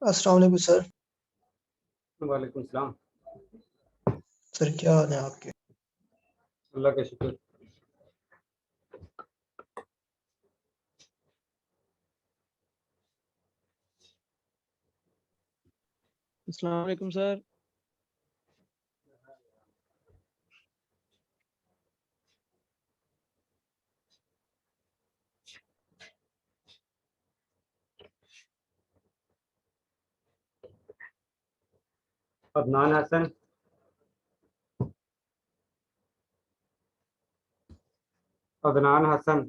अस्सलाम वालेकुम सर। वालेकुम सलाम। सर क्या हाल है आपके? अल्लाह का शुक्र। अस्सलाम वालेकुम sir. Adnan Hasan, Adnan Hasan,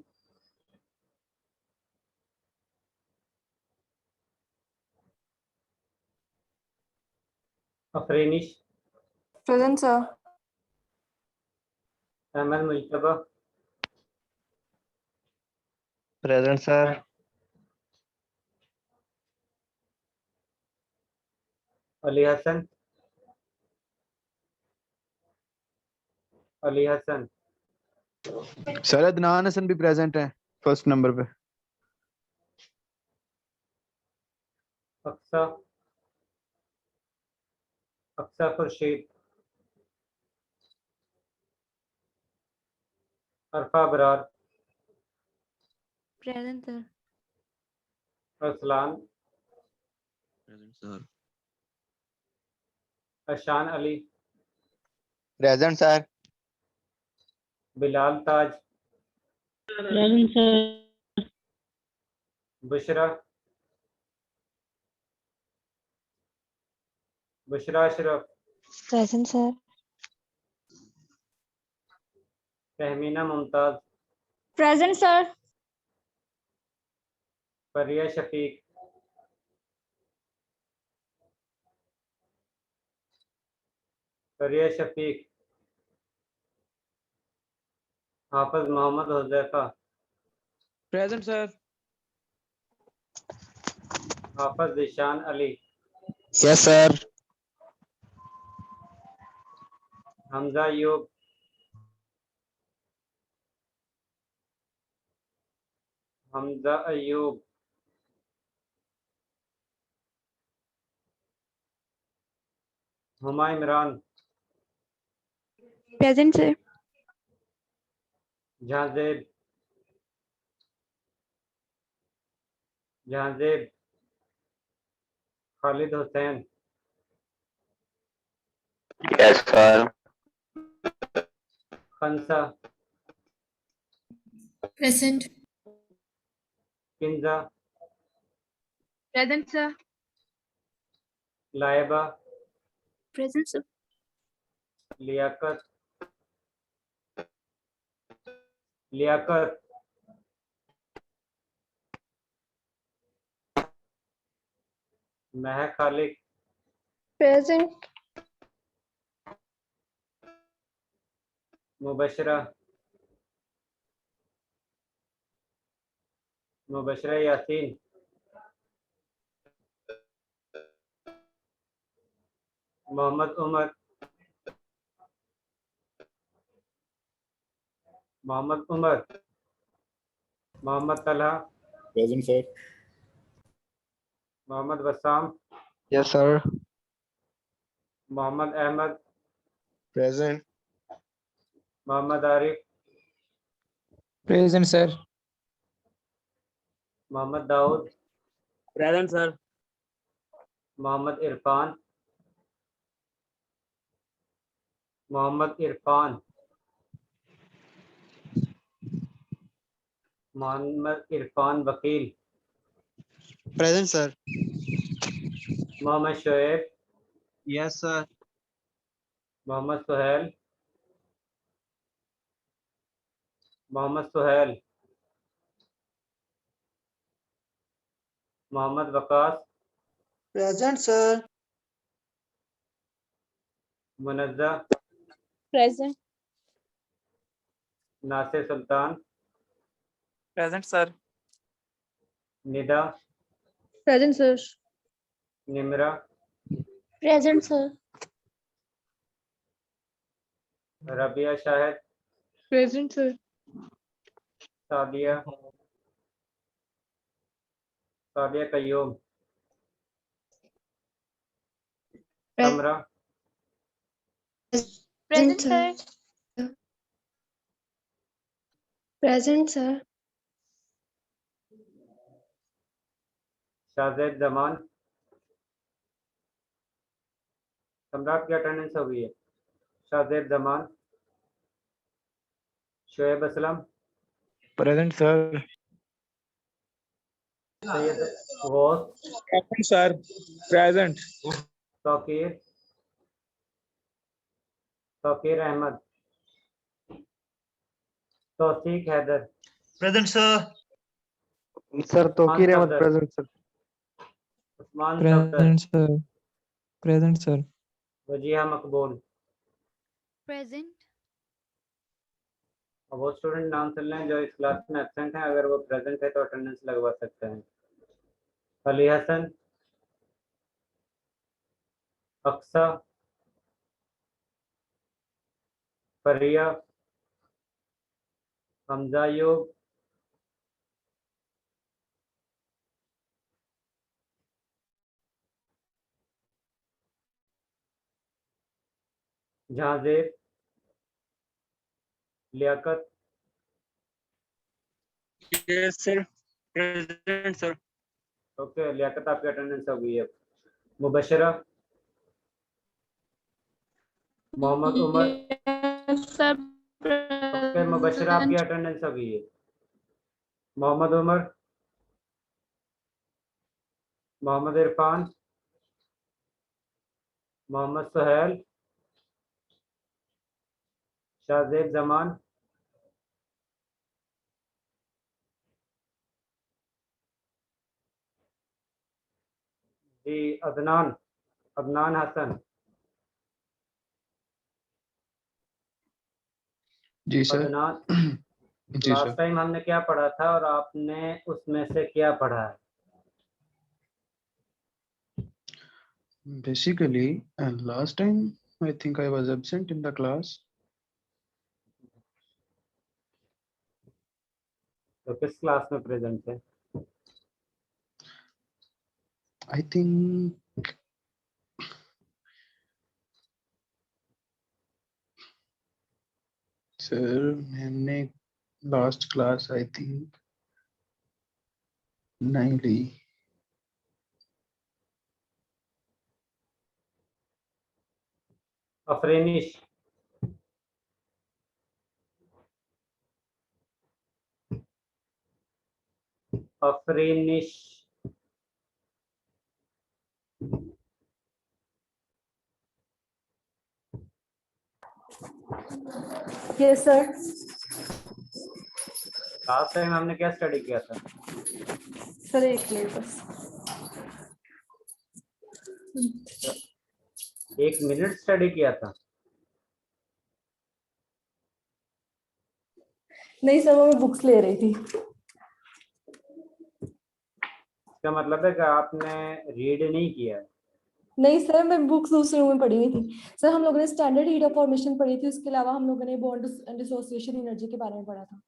Afreenish, Present, sir. Ahmad Mujtaba, present sir. Ali Hasan, Ali Hasan, sir Adnan Hasan भी प्रेजेंट है फर्स्ट नंबर पे। Aqsa, Aqsa Khurshid, Arfa Barar, Present, sir. Arsalan, present sir. Ashan Ali, present sir. Bilal Taj, present sir. Bushra, Bushra Ashraf, Present, sir. Tahmina Mumtaz, Present, sir. Fariya Shafiq, Fariya Shafiq, Hafiz Mohammad Huzaifa, present sir. Hafiz Ishan Ali, yes sir. Hamza Ayub, Hamza Ayub, Huma Imran, Present, sir. Jahanzeb, Jahanzeb, Khalid Hussain, yes sir. Khansa, Present. Kinza, Present, sir. Laiba, Present, sir. Liaquat, Liaquat, Mahak Khaliq, Present. Mubashra, Mubashra Yasin, Mohammad Umar, Mohammad Umar, Mohammad Talha, present sir. Mohammad Wasam, yes sir. Mohammad Ahmad, present. Mohammad Arif, present sir. Mohammad Daud, present sir. Mohammad Irfan, Mohammad Irfan, Mohammad Irfan Wakil, present sir. Mohammad Shoaib, yes sir. Mohammad Suhail, Mohammad Suhail, Mohammad Waqas, present sir. Munazza, Present. Nasir Sultan, present sir. Nida, Present, sir. Nimra, Present, sir. Rabia Shahid, Present, sir. Sadia, Sadia Qayyum, Samra, Present, sir. Present, sir. Shajed Zaman. Samra, आपकी attendance हो गई है। शाजेद Zaman, Shoaib Aslam, Present, sir. Syed Ghaus, Present, sir. Present. Tauqeer, Tauqeer Ahmad, तौसीक Haider, Present, sir. Sir, Tokir Ahmed Safdar, present, sir. Usman Safdar, Present, sir. Present, sir. Wajiha मकबूल। Present. अब वो student नाम चल रहे हैं जो इस क्लास में एब्सेंट हैं, अगर वो प्रेजेंट है तो अटेंडेंस लगवा सकते हैं। Ali Hasan, Aqsa, Fariya, Hamza Ayub, Jahanzeb, Liaquat, Yes, sir. Present, sir. Okay Liaquat, आपकी अटेंडेंस हो गई है। Mubashra, Mohammad Umar, Yes, sir. Okay Mubashra, आपकी Present. अटेंडेंस हो गई है। मोहम्मद उमर, मोहम्मद इरफान, मोहम्मद सुहेल, शाहजेब जमान, जी अदनान, अदनान हसन, जी सर। अदनान। जी लास्ट सर। टाइम हमने क्या पढ़ा था और आपने उसमें से क्या पढ़ा है? Basically, last time I think I was absent in the class. तो किस क्लास में प्रेजेंट है? I think sir, मैंने last class I think नहीं ली। अफरीनिश, अफरीनिश, Yes, sir. लास्ट टाइम हमने क्या स्टडी किया था? Sir, एक मिनट बस। 1 मिनट स्टडी किया था। नहीं सर, वो मैं बुक्स ले रही थी। इसका मतलब है कि आपने रीड नहीं किया है। नहीं सर, मैं बुक्स दूसरे रूम में पढ़ी हुई थी। सर, हम लोगों ने स्टैंडर्ड हीट ऑफ फॉर्मेशन पढ़ी थी, उसके अलावा हम लोगों ने बॉन्ड डिसोसिएशन एनर्जी के बारे में पढ़ा था।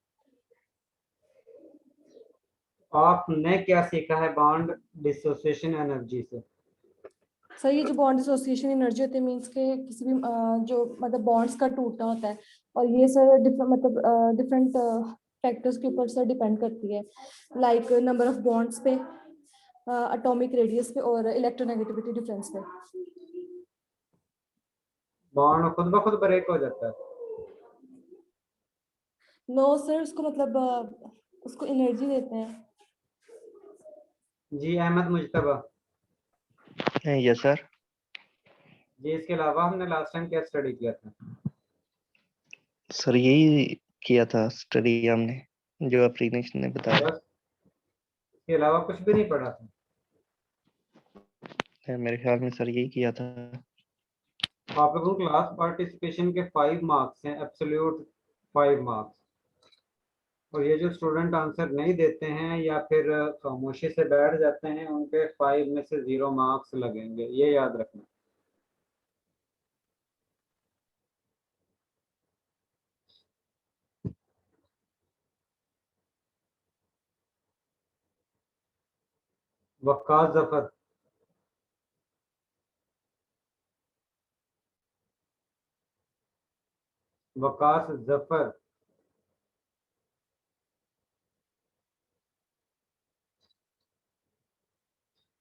आपने क्या सीखा है बॉन्ड डिसोसिएशन एनर्जी से? सर, ये जो बॉन्ड डिसोसिएशन एनर्जी होती है मींस के किसी भी जो मतलब बॉन्ड्स का टूटना होता है, और ये सर डिफरेंट फैक्टर्स के ऊपर सर डिपेंड करती है, लाइक नंबर ऑफ बॉन्ड्स पे, एटॉमिक रेडियस पे और इलेक्ट्रोनेगेटिविटी डिफरेंस पे। बॉन्ड खुद ब खुद ब्रेक हो जाता है? नो सर, उसको मतलब उसको एनर्जी देते हैं। जी अहमद मुजतबा, यस सर। जी इसके अलावा हमने लास्ट टाइम क्या स्टडी किया था? सर यही किया था स्टडी हमने, जो अफरीनिश ने बताया। बस इसके अलावा कुछ भी नहीं पढ़ा था? मेरे ख्याल में सर यही किया था। आप लोगों को क्लास पार्टिसिपेशन के 5 मार्क्स हैं, एब्सोल्यूट 5 मार्क्स। और ये जो स्टूडेंट आंसर नहीं देते हैं या फिर खामोशी से बैठ जाते हैं, उनके 5 में से 0 मार्क्स लगेंगे, ये याद रखना। वक्कास जफर, वकास जफर,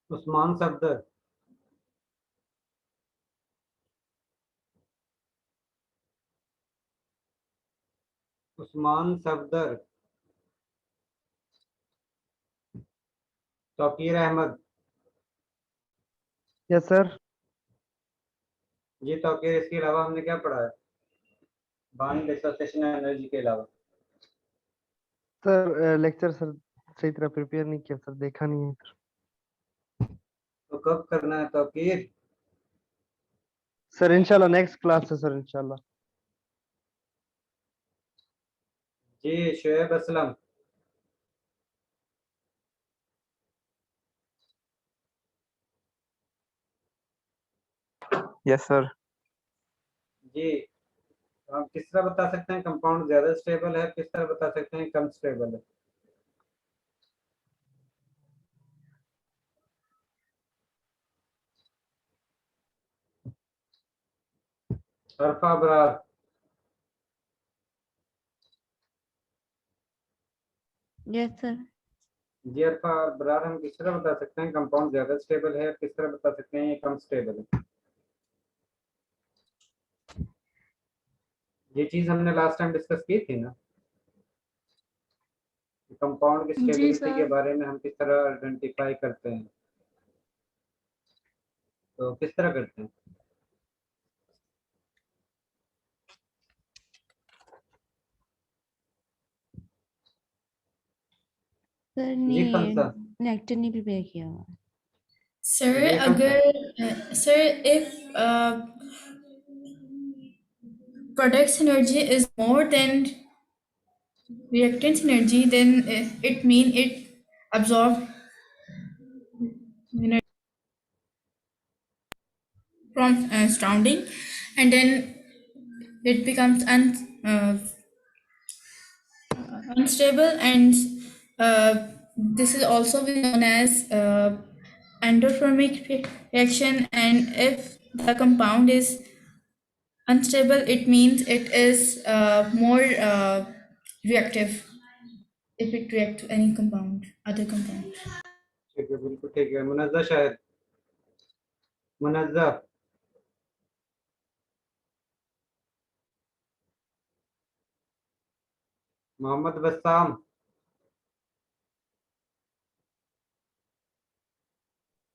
उस्मान सफदर, उस्मान सफदर, तौकीर अहमद। Yes sir. जी तौकीर, इसके अलावा हमने क्या पढ़ा है बॉन्ड डिसोसिएशन एनर्जी के अलावा? सर लेक्चर सर सही तरह प्रिपेयर नहीं किया सर, देखा नहीं है। तो कब करना है तौकीर? सर इंशाल्लाह नेक्स्ट क्लास से सर इंशाल्लाह। जी शोएब असलम, यस सर। जी आप किस तरह बता सकते हैं कंपाउंड ज्यादा स्टेबल है, किस तरह बता सकते हैं कम स्टेबल है? अरफा अबरार, यस सर। जी अरफा अबरार, हम किस तरह बता सकते हैं कंपाउंड ज्यादा स्टेबल है, किस तरह बता सकते हैं ये कम स्टेबल है? ये चीज हमने लास्ट टाइम डिस्कस की थी ना, कंपाउंड की जी स्टेबिलिटी के सर। बारे में हम किस तरह आइडेंटिफाई करते हैं, तो किस तरह करते हैं? सर जी ने खमसा, लेक्चर नहीं प्रिपेयर किया हुआ। सर जी खमसा, अगर sir if product's energy is more than reactant's energy, then it mean it absorb energy from surrounding, and then it becomes unstable, and this is also known as endothermic reaction. And if the compound is unstable, it means it is more reactive if it react to any compound, other compound. ठीक है, बिल्कुल ठीक है। Munazza Shahid, Munazza, Mohammad Bassam,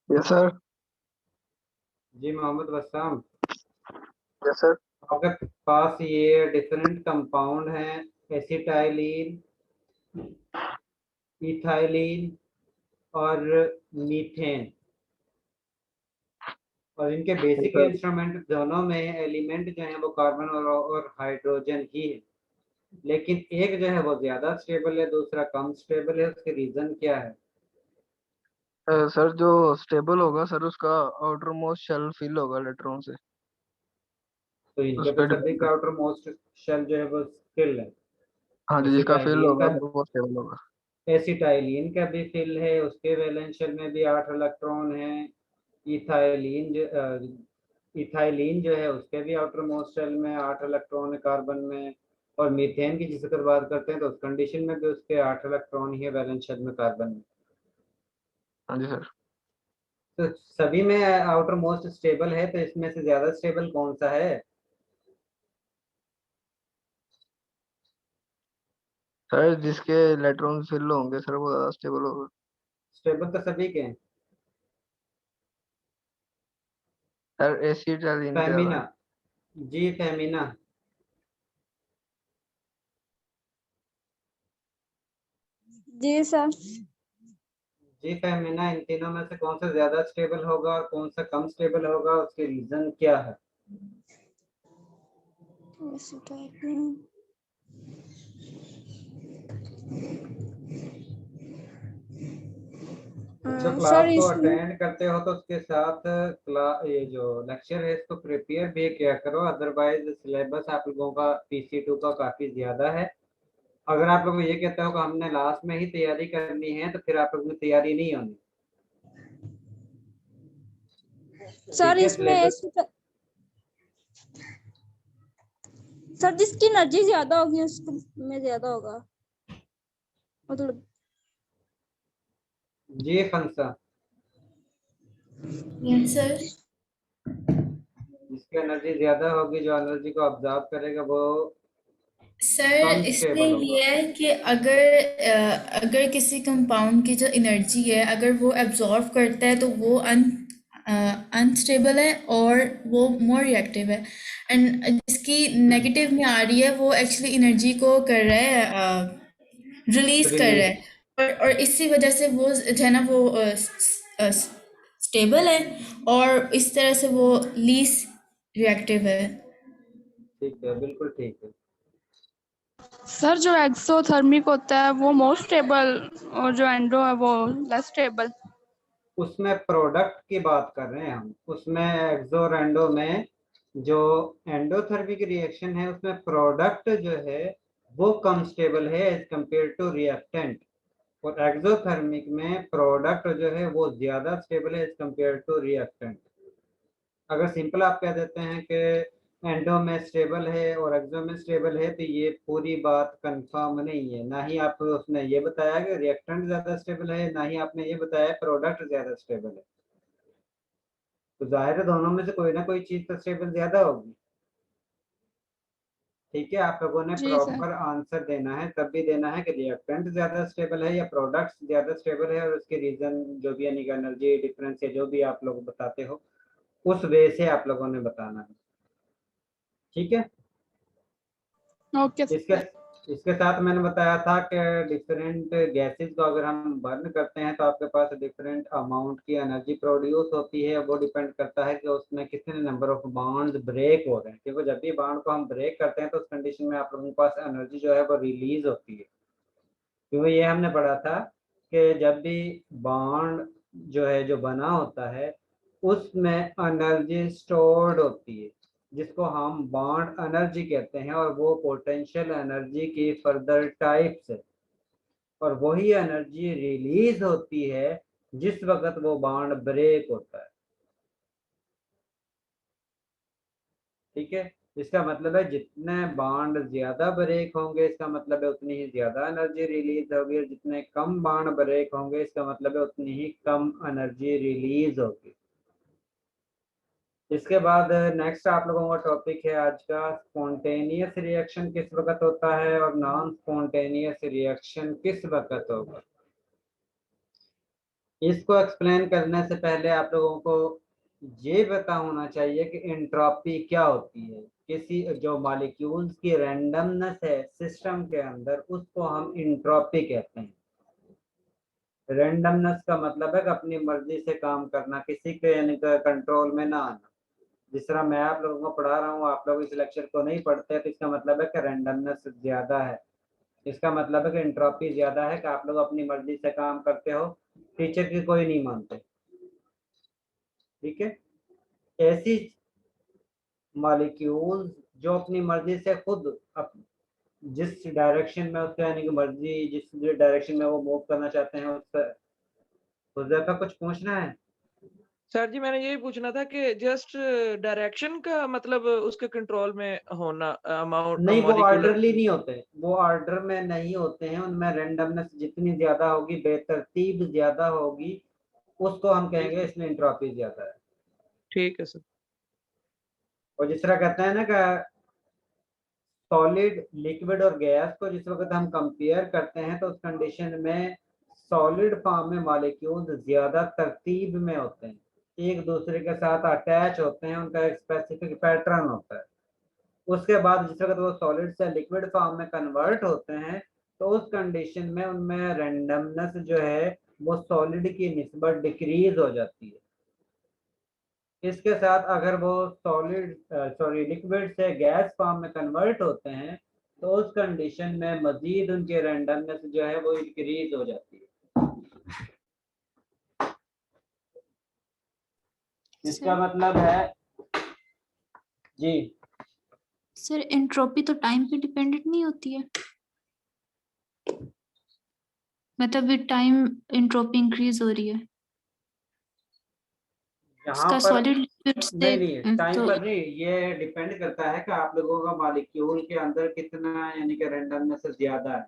yes sir. जी Mohammad Bassam, yes sir. आपके पास ये different compound हैं, एसिटाइलिन, इथाइलिन और मीथेन, और इनके बेसिक सर इंस्ट्रूमेंट दोनों में एलिमेंट जो है वो कार्बन और हाइड्रोजन ही है, लेकिन एक जो है वो ज्यादा स्टेबल है, दूसरा कम स्टेबल है। उसके रीजन क्या है? सर जो स्टेबल होगा सर उसका आउटर मोस्ट शेल फिल होगा इलेक्ट्रॉन से, तो उस इनके तो पर सभी डिपेंड का करता आउटर मोस्ट शेल जो है वो फिल है। है। हाँ जी, जिसका फिल एसिटाइलिन होगा का वो स्टेबल होगा। एसिटाइलिन का भी फिल है, उसके वैलेंस शेल में भी 8 इलेक्ट्रॉन है। इथाइलिन जो है उसके भी आउटर मोस्ट शेल में 8 इलेक्ट्रॉन है कार्बन में। और मीथेन की जिस अगर बात करते हैं तो उस कंडीशन में भी उसके 8 इलेक्ट्रॉन ही है वैलेंस शेल में कार्बन में। हाँ जी सर। तो सभी में आउटर मोस्ट स्टेबल है, तो इसमें से ज्यादा स्टेबल कौन सा है? सर जिसके इलेक्ट्रॉन फिल होंगे सर वो ज्यादा स्टेबल होगा। स्टेबल तो सभी के हैं। सर एसिटाइलिन के ज्यादा फेमिना, है। जी फेमिना, जी सर। जी फेमिना, इन तीनों में से कौन सा ज्यादा स्टेबल होगा और कौन सा कम स्टेबल होगा, उसके रीजन क्या है? जो सर क्लास को इसमें अटेंड करते हो तो उसके साथ ये जो लेक्चर है इसको प्रिपेयर भी किया करो, अदरवाइज सिलेबस आप लोगों का PC2 का काफी ज्यादा है। अगर आप लोग ये कहते हो कि हमने लास्ट में ही तैयारी करनी है तो फिर आप लोगों की तैयारी नहीं होनी। सर ठीक है, इसमें सिलेबस सर जिसकी एनर्जी ज्यादा होगी उसको में ज्यादा होगा मतलब। जी फंसा, Yes, sir. जिसकी एनर्जी ज्यादा होगी, जो एनर्जी को ऑब्जर्व करेगा, वो सर कम इसमें स्टेबल होगा। ये है कि अगर किसी कंपाउंड की जो एनर्जी है अगर वो एब्जॉर्व करता है तो वो अनस्टेबल है और वो मोर रिएक्टिव है, एंड जिसकी नेगेटिव में आ रही है वो एक्चुअली एनर्जी को कर रहा है, रिलीज कर रहा है, और इसी वजह से वो जो है ना वो स्टेबल है और इस तरह से वो लीस्ट रिएक्टिव है। ठीक है, बिल्कुल ठीक है। सर जो एक्सोथर्मिक होता है वो मोर स्टेबल और जो एंडो है वो लेस स्टेबल। उसमें प्रोडक्ट की बात कर रहे हैं हम, उसमें एक्सो और एंडो में जो एंडोथर्मिक रिएक्शन है उसमें प्रोडक्ट जो है वो कम स्टेबल है एज कंपेयर टू रिएक्टेंट, और एक्सोथर्मिक में प्रोडक्ट जो है वो ज्यादा स्टेबल है एज कंपेयर टू रिएक्टेंट। अगर सिंपल आप कह देते हैं कि एंडो में स्टेबल है और एक्सो में स्टेबल है तो ये पूरी बात कंफर्म नहीं है। ना ही आप उसने ये बताया कि रिएक्टेंट ज्यादा स्टेबल है, ना ही आपने ये बताया प्रोडक्ट ज्यादा स्टेबल है। तो जाहिर है दोनों में से कोई ना कोई चीज तो स्टेबल ज्यादा होगी। ठीक है, आप लोगों ने जी सर। प्रॉपर आंसर देना है, तब भी देना है कि रिएक्टेंट ज्यादा स्टेबल है या प्रोडक्ट ज्यादा स्टेबल है, और उसके रीजन जो भी यानी कि एनर्जी डिफरेंस या जो भी आप लोग बताते हो उस वे से आप लोगों ने बताना है। ठीक है, ओके इसके सर। इसके साथ मैंने बताया था कि डिफरेंट गैसेस को अगर हम बर्न करते हैं तो आपके पास डिफरेंट अमाउंट की एनर्जी प्रोड्यूस होती है। वो डिपेंड करता है कि उसमें कितने नंबर ऑफ बॉन्ड्स ब्रेक हो रहे हैं, क्योंकि जब भी बॉन्ड को हम ब्रेक करते हैं तो उस कंडीशन में आप लोगों के पास एनर्जी जो है वो रिलीज होती है। क्योंकि ये हमने पढ़ा था कि जब भी बॉन्ड जो है जो बना होता है उसमें एनर्जी स्टोर्ड होती है, जिसको हम बॉन्ड एनर्जी कहते हैं, और वो पोटेंशियल एनर्जी की फर्दर टाइप्स है, और वही एनर्जी रिलीज होती है जिस वक्त वो बॉन्ड ब्रेक होता है। ठीक है, इसका मतलब है जितने बॉन्ड ज्यादा ब्रेक होंगे इसका मतलब है उतनी ही ज्यादा एनर्जी रिलीज होगी, और जितने कम बॉन्ड ब्रेक होंगे इसका मतलब है उतनी ही कम एनर्जी रिलीज होगी। इसके बाद नेक्स्ट आप लोगों का टॉपिक है आज का, स्पॉन्टेनियस रिएक्शन किस वक्त होता है और नॉन स्पॉन्टेनियस रिएक्शन किस वक्त होगा। इसको एक्सप्लेन करने से पहले आप लोगों को ये पता होना चाहिए कि एंट्रोपी क्या होती है। किसी जो मॉलिक्यूल्स की रैंडमनेस है सिस्टम के अंदर उसको हम एंट्रोपी कहते हैं। रैंडमनेस का मतलब है कि अपनी मर्जी से काम करना, किसी के यानी कंट्रोल में ना आना। जिस तरह मैं आप लोगों को पढ़ा रहा हूँ, आप लोग इस लेक्चर को नहीं पढ़ते तो इसका मतलब है कि रैंडमनेस ज्यादा है। इसका मतलब है कि एंट्रोपी ज्यादा है कि आप लोग अपनी मर्जी से काम करते हो, टीचर की कोई नहीं मानते। ठीक है, ऐसी मॉलिक्यूल्स जो अपनी मर्जी से खुद जिस डायरेक्शन में उसका यानी कि मर्जी जिस डायरेक्शन में वो मूव करना चाहते हैं उसका। हुज़ैफा कुछ पूछना है? सर जी मैंने यही पूछना था कि जस्ट डायरेक्शन का मतलब उसके कंट्रोल में होना अमाउंट नहीं, वो मॉलिक्यूलर। ऑर्डरली नहीं होते, वो ऑर्डर में नहीं होते हैं, उनमें रैंडमनेस जितनी ज्यादा होगी, बेतरतीब ज्यादा होगी, उसको हम कहेंगे इसमें एंट्रोपी ज्यादा है। ठीक है सर। और जिस तरह कहते हैं ना कि सॉलिड, लिक्विड और गैस को जिस वक्त हम कंपेयर करते हैं तो उस कंडीशन में सॉलिड फॉर्म में मॉलिक्यूल्स ज्यादा तरतीब में होते हैं, एक दूसरे के साथ अटैच होते हैं, उनका एक स्पेसिफिक पैटर्न होता है। उसके बाद जिस वक्त वो सॉलिड से लिक्विड फॉर्म में कन्वर्ट होते हैं तो उस कंडीशन में उनमें रैंडमनेस जो है वो सॉलिड की निस्बत डिक्रीज हो जाती है। इसके साथ अगर वो लिक्विड से गैस फॉर्म में कन्वर्ट होते हैं तो उस कंडीशन में मजीद उनकी रैंडमनेस जो है वो इंक्रीज हो जाती है। इसका मतलब है जी सर एंट्रोपी तो टाइम पे डिपेंडेंट नहीं होती है, मतलब विद टाइम एंट्रोपी इंक्रीज हो रही है। यहाँ उसका पर सॉलिड लिक्विड से नहीं टाइम तो पर नहीं, ये डिपेंड करता है कि आप लोगों का मॉलिक्यूल के अंदर कितना यानी कि रैंडमनेस ज्यादा है,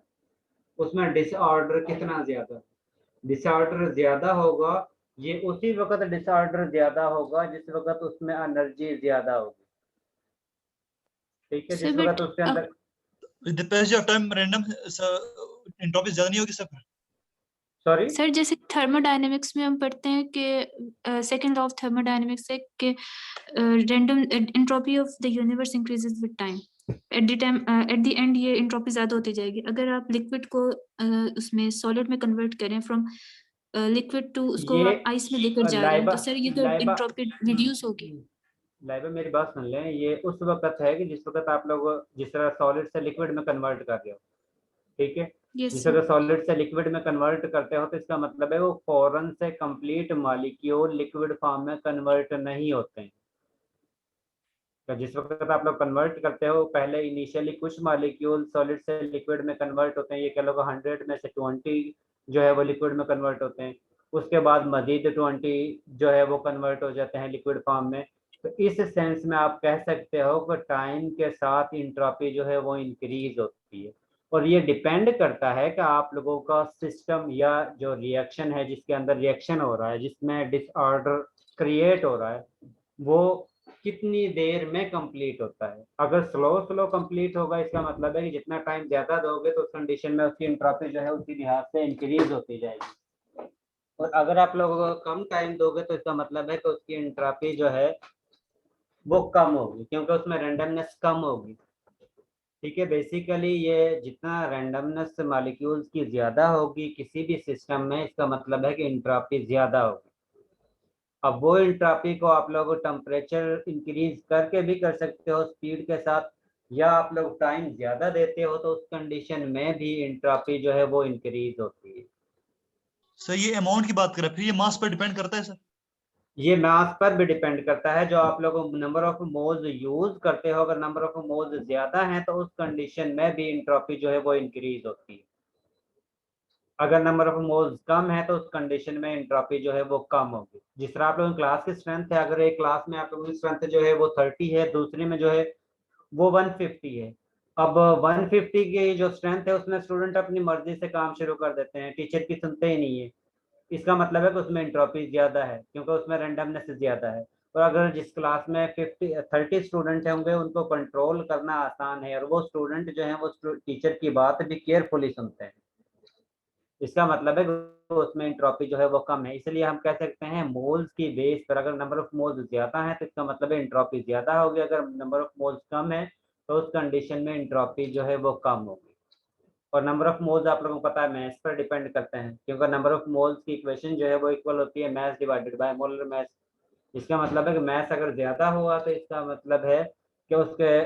उसमें डिसऑर्डर कितना ज्यादा है। डिसऑर्डर ज्यादा होगा, ये उसी वक्त डिसऑर्डर ज्यादा होगा जिस वक्त उसमें एनर्जी ज्यादा होगी। ठीक है, जिस वक्त उसके अंदर depends of time random entropy ज्यादा नहीं होगी सर। सॉरी सर जैसे थर्मोडायनेमिक्स में हम पढ़ते हैं कि सेकंड लॉ ऑफ थर्मोडायनेमिक्स है कि random entropy of the universe increases with time, at the end ये एंट्रोपी ज्यादा होती जाएगी। अगर आप लिक्विड को उसमें सॉलिड में कन्वर्ट करें फ्रॉम लिक्विड टू उसको ये आप आइस में लेकर जा रहे हैं लाइबा तो सर ये तो लाइबा एंट्रोपी रिड्यूस होगी। लाइबा मेरी बात सुन लें, ये उस वक्त है कि जिस वक्त आप लोग जिस तरह सॉलिड से लिक्विड में कन्वर्ट कर रहे हो, ठीक है, यस जिस सर। तरह सॉलिड से लिक्विड में कन्वर्ट करते हो तो इसका मतलब है वो फौरन से कंप्लीट मॉलिक्यूल लिक्विड फॉर्म में कन्वर्ट नहीं होते हैं। तो जिस वक्त आप लोग कन्वर्ट करते हो, पहले इनिशियली कुछ मॉलिक्यूल सॉलिड से लिक्विड में कन्वर्ट होते हैं, ये कह लो 100 में से 20 जो है वो लिक्विड में कन्वर्ट होते हैं, उसके बाद मजीद 20 जो है वो कन्वर्ट हो जाते हैं लिक्विड फॉर्म में। तो इस सेंस में आप कह सकते हो कि टाइम के साथ इंट्रोपी जो है वो इंक्रीज होती है, और ये डिपेंड करता है कि आप लोगों का सिस्टम या जो रिएक्शन है जिसके अंदर रिएक्शन हो रहा है, जिसमें डिसऑर्डर क्रिएट हो रहा है, वो कितनी देर में कंप्लीट होता है। अगर स्लो कंप्लीट होगा इसका मतलब है कि जितना टाइम ज्यादा दोगे तो उस कंडीशन में उसकी एंट्रोपी जो है उसी लिहाज से इंक्रीज होती जाएगी, और अगर आप लोगों को कम टाइम दोगे तो इसका मतलब है कि उसकी एंट्रोपी जो है वो कम होगी, क्योंकि उसमें रैंडमनेस कम होगी। ठीक है, बेसिकली ये जितना रैंडमनेस मॉलिक्यूल्स की ज्यादा होगी किसी भी सिस्टम में, इसका मतलब है कि एंट्रोपी ज्यादा होगी। अब वो एंट्रोपी को आप लोग टेम्परेचर इंक्रीज करके भी कर सकते हो स्पीड के साथ, या आप लोग टाइम ज्यादा देते हो तो उस कंडीशन में भी एंट्रोपी जो है वो इंक्रीज होती है। सर ये अमाउंट की बात करें, फिर ये मास पर डिपेंड करता है सर? ये मास पर भी डिपेंड करता है, जो आप लोग नंबर ऑफ मोल्स यूज करते हो, अगर नंबर ऑफ मोल्स ज्यादा हैं तो उस कंडीशन में भी एंट्रोपी जो है वो इंक्रीज होती है। अगर नंबर ऑफ मोल्स कम है तो उस कंडीशन में एंट्रोपी जो है वो कम होगी। जिस तरह आप लोगों की क्लास की स्ट्रेंथ है, अगर एक क्लास में आप लोगों की स्ट्रेंथ जो है वो 30 है, दूसरी में जो है वो 150 है। अब 150 की जो स्ट्रेंथ है उसमें स्टूडेंट अपनी मर्जी से काम शुरू कर देते हैं, टीचर की सुनते ही नहीं है, इसका मतलब है कि उसमें एंट्रोपी ज्यादा है क्योंकि उसमें रैंडमनेस ज्यादा है। और अगर जिस क्लास में 30 स्टूडेंट होंगे उनको कंट्रोल करना आसान है, और वो स्टूडेंट जो है वो टीचर की बात भी केयरफुली सुनते हैं, इसका मतलब है कि उसमें एंट्रोपी जो है वो कम है। इसलिए हम कह सकते हैं मोल्स की बेस पर अगर नंबर ऑफ मोल्स ज्यादा है तो इसका मतलब है एंट्रोपी ज्यादा होगी, अगर नंबर ऑफ मोल्स कम है तो उस कंडीशन में एंट्रोपी जो है वो कम होगी। और नंबर ऑफ मोल्स आप लोगों को पता है मैस पर डिपेंड करते हैं, क्योंकि नंबर ऑफ मोल्स की इक्वेशन जो है वो इक्वल होती है mess divided by molar mass. इसका मतलब है कि मैस अगर ज्यादा हुआ तो इसका मतलब है कि उसके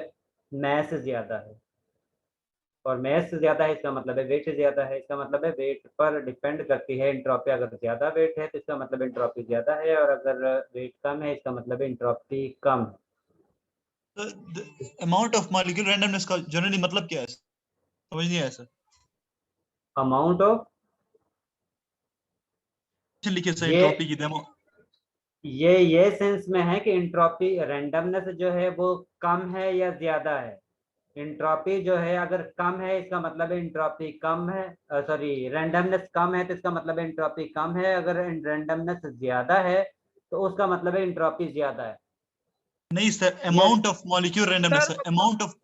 मैस ज्यादा है, और मैस ज्यादा है इसका मतलब है वेट ज्यादा है। इसका मतलब है वेट पर डिपेंड करती है एंट्रोपी, अगर ज्यादा वेट है तो इसका मतलब एंट्रोपी ज्यादा है, और अगर वेट कम है इसका मतलब एंट्रोपी कम है। अमाउंट ऑफ मॉलिक्यूल रैंडमनेस का जनरली मतलब क्या है? समझ नहीं आया सर। अमाउंट ऑफ लिखिए सर ये एंट्रोपी की डेमो। ये सेंस में है कि एंट्रोपी रैंडमनेस जो है वो कम है या ज्यादा है। एंट्रोपी जो है अगर कम है इसका मतलब है एंट्रोपी कम है, सॉरी रैंडमनेस कम है तो इसका मतलब है एंट्रोपी कम है। अगर रैंडमनेस ज्यादा है तो उसका मतलब है एंट्रोपी ज्यादा है। नहीं sir, amount of molecule randomness sir, amount of.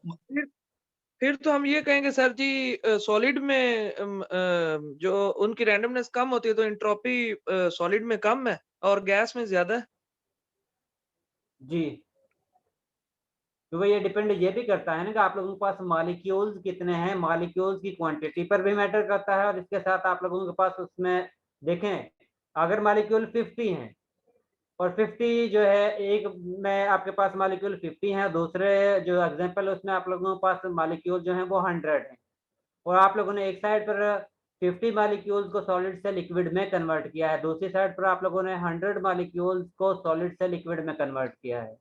फिर तो हम ये कहेंगे सर जी सॉलिड में जो उनकी रैंडमनेस कम होती है तो एंट्रोपी सॉलिड में कम है और गैस में ज्यादा है। जी, क्योंकि ये डिपेंड ये भी करता है ना कि आप लोगों के पास मॉलिक्यूल्स कितने हैं, मॉलिक्यूल्स की क्वांटिटी पर भी मैटर करता है, और इसके साथ आप लोगों के पास उसमें देखें अगर मॉलिक्यूल 50 हैं और 50 जो है एक में आपके पास मॉलिक्यूल 50 है, दूसरे जो एग्जांपल है उसमें आप लोगों के पास मॉलिक्यूल जो है वो 100 है, और आप लोगों ने एक साइड पर 50 मॉलिक्यूल्स को सॉलिड से लिक्विड में कन्वर्ट किया है, दूसरी साइड पर आप लोगों ने 100 मॉलिक्यूल्स को सॉलिड से लिक्विड में कन्वर्ट किया है।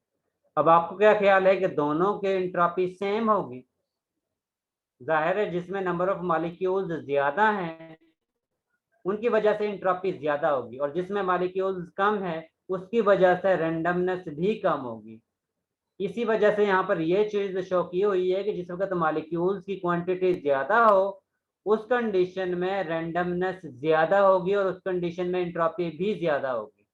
अब आपको क्या ख्याल है कि दोनों के एंट्रोपी सेम होगी? जाहिर है जिसमें नंबर ऑफ मॉलिक्यूल्स ज्यादा हैं उनकी वजह से एंट्रोपी ज्यादा होगी, और जिसमें मॉलिक्यूल्स कम है उसकी वजह से रेंडमनेस भी कम होगी। इसी वजह से यहाँ पर ये चीज शो की हुई है कि जिस वक्त मॉलिक्यूल्स की क्वांटिटी ज्यादा हो उस कंडीशन में रेंडमनेस ज्यादा होगी और उस कंडीशन में एंट्रोपी भी ज्यादा होगी।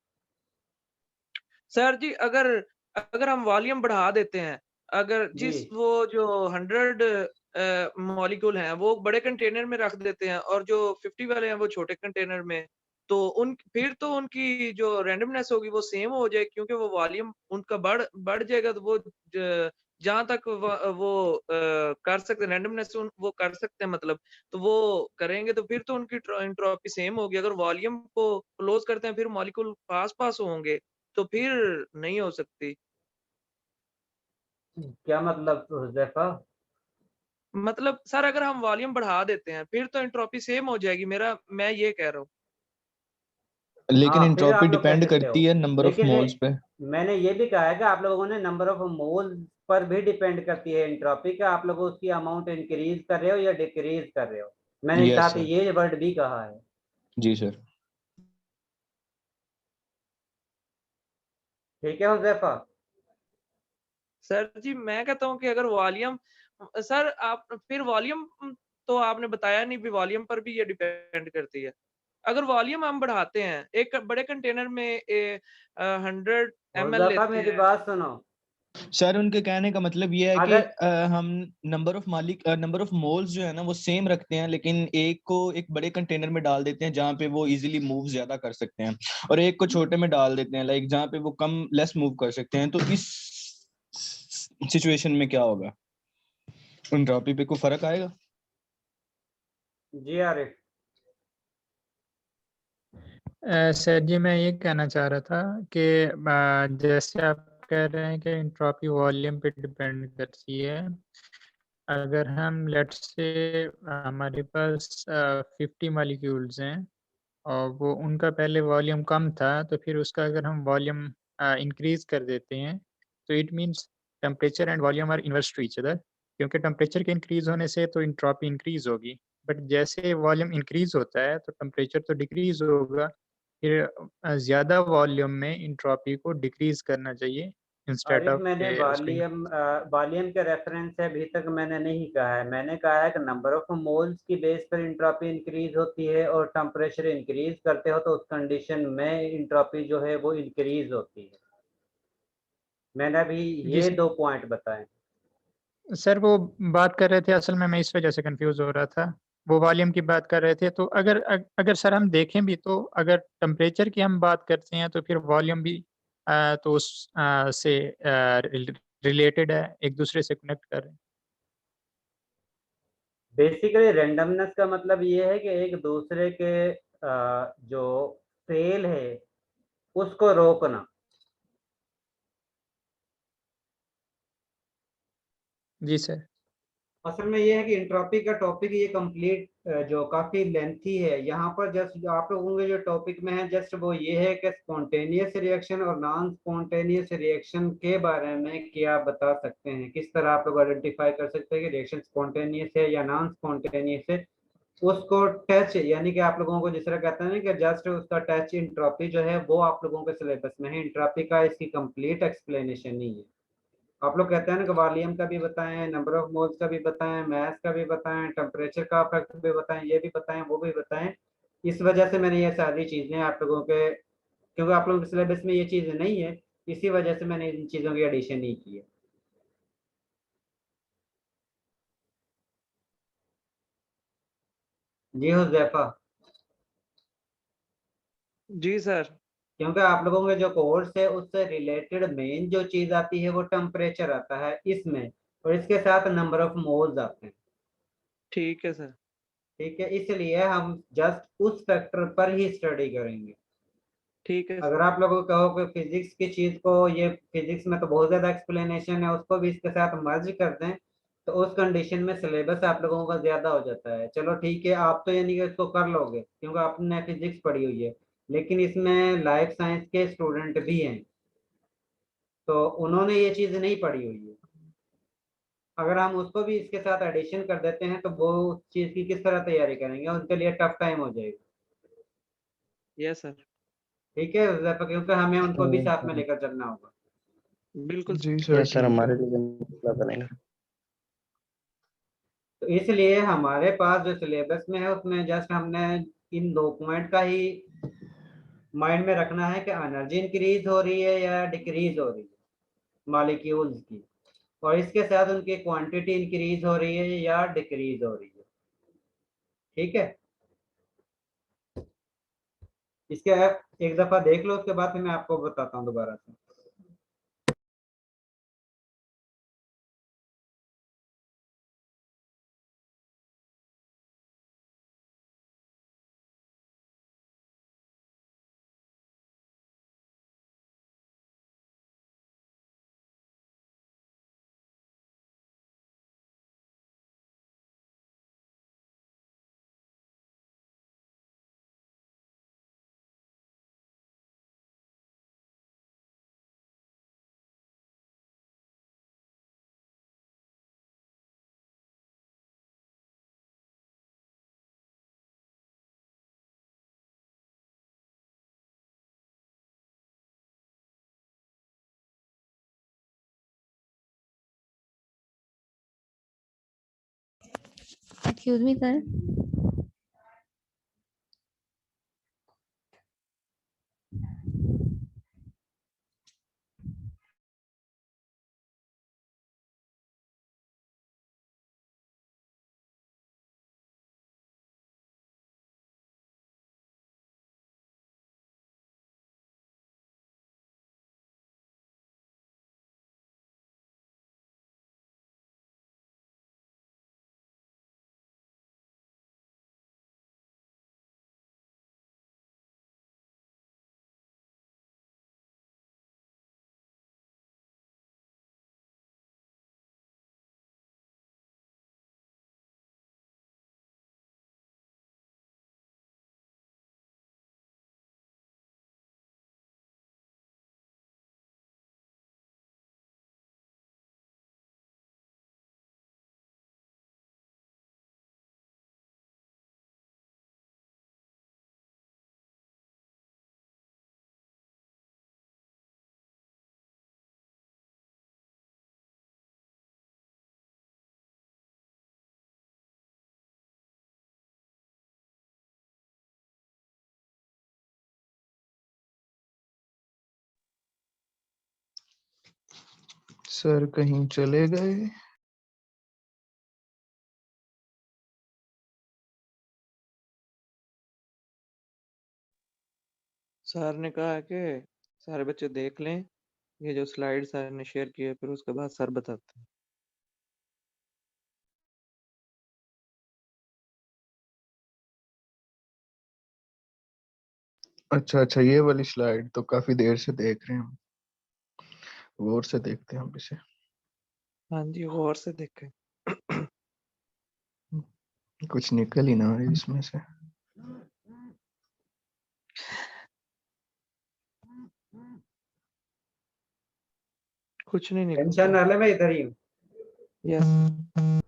सर जी अगर अगर हम वॉल्यूम बढ़ा देते हैं, अगर जी जिस वो जो 100 मॉलिक्यूल हैं वो बड़े कंटेनर में रख देते हैं और जो 50 वाले हैं वो छोटे कंटेनर में, तो फिर तो उनकी जो रैंडमनेस होगी वो सेम हो जाएगी, क्योंकि वो वॉल्यूम उनका बढ़ जाएगा, तो वो जहाँ तक वो कर सकते रैंडमनेस वो कर सकते हैं, मतलब तो वो करेंगे तो फिर तो उनकी एंट्रोपी सेम होगी। अगर वॉल्यूम को क्लोज करते हैं फिर मॉलिक्यूल पास होंगे, तो फिर नहीं हो सकती। क्या मतलब हुज़ैफा? मतलब सर अगर हम वॉल्यूम बढ़ा देते हैं फिर तो एंट्रोपी सेम हो जाएगी, मैं ये कह रहा हूँ। लेकिन हाँ फिर एंट्रोपी आप लोग कह डिपेंड सकते करती हो, है नंबर ऑफ लेकिन मोल्स पे। मैंने ये भी कहा है कि आप लोगों ने नंबर ऑफ मोल पर भी डिपेंड करती है एंट्रोपी का, आप लोग उसकी अमाउंट इंक्रीज कर रहे हो या डिक्रीज कर रहे हो। मैंने यस साथ सर। ये वर्ड भी कहा है। जी सर। ठीक है हुज़ैफा? सर जी मैं कहता हूँ कि अगर वॉल्यूम, सर आप फिर वॉल्यूम तो आपने बताया नहीं, भी वॉल्यूम पर भी ये डिपेंड करती है। अगर वॉल्यूम हम बढ़ाते हैं, एक बड़े कंटेनर में 100 ml हुज़ैफा लेते मेरी हैं। बात सुनो, सर उनके कहने का मतलब ये है कि अगर हम नंबर ऑफ मोल्स जो है ना वो सेम रखते हैं, लेकिन एक को एक बड़े कंटेनर में डाल देते हैं जहाँ पे वो इजीली मूव ज्यादा कर सकते हैं, और एक को छोटे में डाल देते हैं लाइक जहाँ पे वो कम लेस मूव कर सकते हैं। तो इस सिचुएशन में क्या होगा, एंट्रोपी पे कोई फर्क आएगा? जी आरिफ। सर जी मैं ये कहना चाह रहा था कि जैसे आप कह रहे हैं कि एंट्रोपी वॉल्यूम पे डिपेंड करती है। अगर हम लेट्स से हमारे पास 50 मॉलिक्यूल्स हैं और वो उनका पहले वॉल्यूम कम था, तो फिर उसका अगर हम वॉल्यूम इंक्रीज कर देते हैं तो it means temperature and volume are inverse two each other, क्योंकि टेम्परेचर के इंक्रीज होने से तो एंट्रोपी इंक्रीज होगी, बट जैसे वॉल्यूम इंक्रीज होता है तो टेम्परेचर तो डिक्रीज होगा। फिर ज़्यादा वॉल्यूम में एंट्रोपी को डिक्रीज करना चाहिए इंस्टेड आरिफ ऑफ मैंने उसको। वॉल्यूम के रेफरेंस से अभी तक मैंने नहीं कहा है, मैंने कहा है कि नंबर ऑफ मोल्स की बेस पर एंट्रोपी इंक्रीज होती है और टेम्परेचर इंक्रीज करते हो तो उस कंडीशन में एंट्रोपी जो है वो इंक्रीज होती है। मैंने अभी जी ये 2 पॉइंट बताए। सर वो बात कर रहे थे, असल में मैं इस वजह से कंफ्यूज हो रहा था, वो वॉल्यूम की बात कर रहे थे। तो अगर सर हम देखें भी तो अगर टेम्परेचर की हम बात करते हैं तो फिर वॉल्यूम भी तो उस से रिलेटेड है, एक दूसरे से कनेक्ट कर रहे हैं। बेसिकली रेंडमनेस का मतलब ये है कि एक दूसरे के जो फेल है उसको रोकना। जी सर। असल में ये है कि एंट्रोपी का टॉपिक ये कंप्लीट जो काफी लेंथी है, यहाँ पर जस्ट आप लोगों के जो टॉपिक में है जस्ट वो ये है कि स्पॉन्टेनियस रिएक्शन और नॉन स्पॉन्टेनियस रिएक्शन के बारे में क्या बता सकते हैं, किस तरह आप लोग आइडेंटिफाई कर सकते हैं कि रिएक्शन स्पॉन्टेनियस है या नॉन स्पॉन्टेनियस है। उसको टच यानी कि आप लोगों को जिस तरह कहते हैं ना कि जस्ट उसका टच एंट्रोपी जो है वो आप लोगों के सिलेबस में है, एंट्रोपी का इसकी कंप्लीट एक्सप्लेनेशन नहीं है। आप लोग कहते हैं ना कि वॉल्यूम का भी बताएं, नंबर ऑफ मोल्स का भी बताएं, मास का भी बताएं, टेम्परेचर का फैक्ट भी बताएं, ये भी बताएं, वो भी बताएं। इस वजह से मैंने ये सारी चीजें आप लोगों के, क्योंकि आप लोगों के सिलेबस में ये चीजें नहीं है, इसी वजह से मैंने इन चीजों की एडिशन नहीं की है। जी हुज़ैफा। जी सर। क्योंकि आप लोगों के जो कोर्स है उससे रिलेटेड मेन जो चीज आती है वो टेम्परेचर आता है इसमें, और इसके साथ नंबर ऑफ मोल्स आते हैं। ठीक है सर। ठीक है, इसलिए हम जस्ट उस फैक्टर पर ही स्टडी करेंगे। ठीक है अगर सर। आप लोगों को कहो कि फिजिक्स की चीज को, ये फिजिक्स में तो बहुत ज्यादा एक्सप्लेनेशन है, उसको भी इसके साथ मर्ज कर दें तो उस कंडीशन में सिलेबस आप लोगों का ज्यादा हो जाता है। चलो ठीक है, आप तो यानी कि इसको कर लोगे क्योंकि आपने फिजिक्स पढ़ी हुई है, लेकिन इसमें लाइफ साइंस के स्टूडेंट भी हैं तो उन्होंने ये चीज नहीं पढ़ी हुई है। अगर हम उसको भी इसके साथ एडिशन कर देते हैं तो वो उस चीज की किस तरह तैयारी करेंगे, उनके लिए टफ टाइम हो जाएगा। Yes sir. ठीक है हुज़ैफा, क्योंकि हमें उनको भी साथ में लेकर चलना होगा। बिल्कुल जी यस सर सर, ठीक है। हमारे लिए मसला बनेगा। तो इसलिए हमारे पास जो सिलेबस में है उसमें जस्ट हमने इन 2 पॉइंट का ही माइंड में रखना है कि एनर्जी इंक्रीज हो रही है या डिक्रीज हो रही है मॉलिक्यूल्स की, और इसके साथ उनकी क्वांटिटी इंक्रीज हो रही है या डिक्रीज हो रही है। ठीक है, इसके एक दफा देख लो, उसके बाद फिर मैं आपको बताता हूँ दोबारा से। Excuse me sir. सर कहीं चले गए? सर ने कहा है कि सारे बच्चे देख लें ये जो स्लाइड सर ने शेयर किए, फिर उसके बाद सर बताते हैं। अच्छा अच्छा, ये वाली स्लाइड तो काफी देर से देख रहे हैं हम, गौर से देखते हैं हम इसे। हाँ जी, गौर से देखें। कुछ निकल ही ना रही इसमें से। कुछ नहीं टेंशन निकलता। न ले, मैं इधर ही हूँ। यस।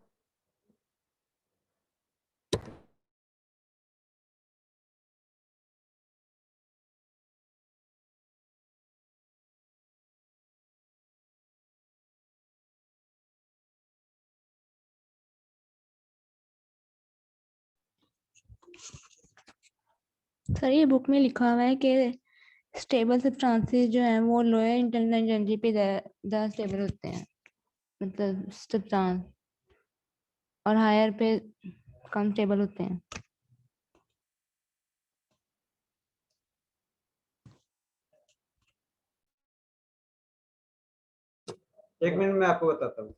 सर ये बुक में लिखा हुआ है कि स्टेबल सब्सटेंसेस जो हैं वो लोअर इंटरनल एनर्जी पे ज़्यादा स्टेबल होते हैं, मतलब सब्सटेंस, और हायर पे कम स्टेबल होते हैं। एक मिनट में आपको बताता हूँ।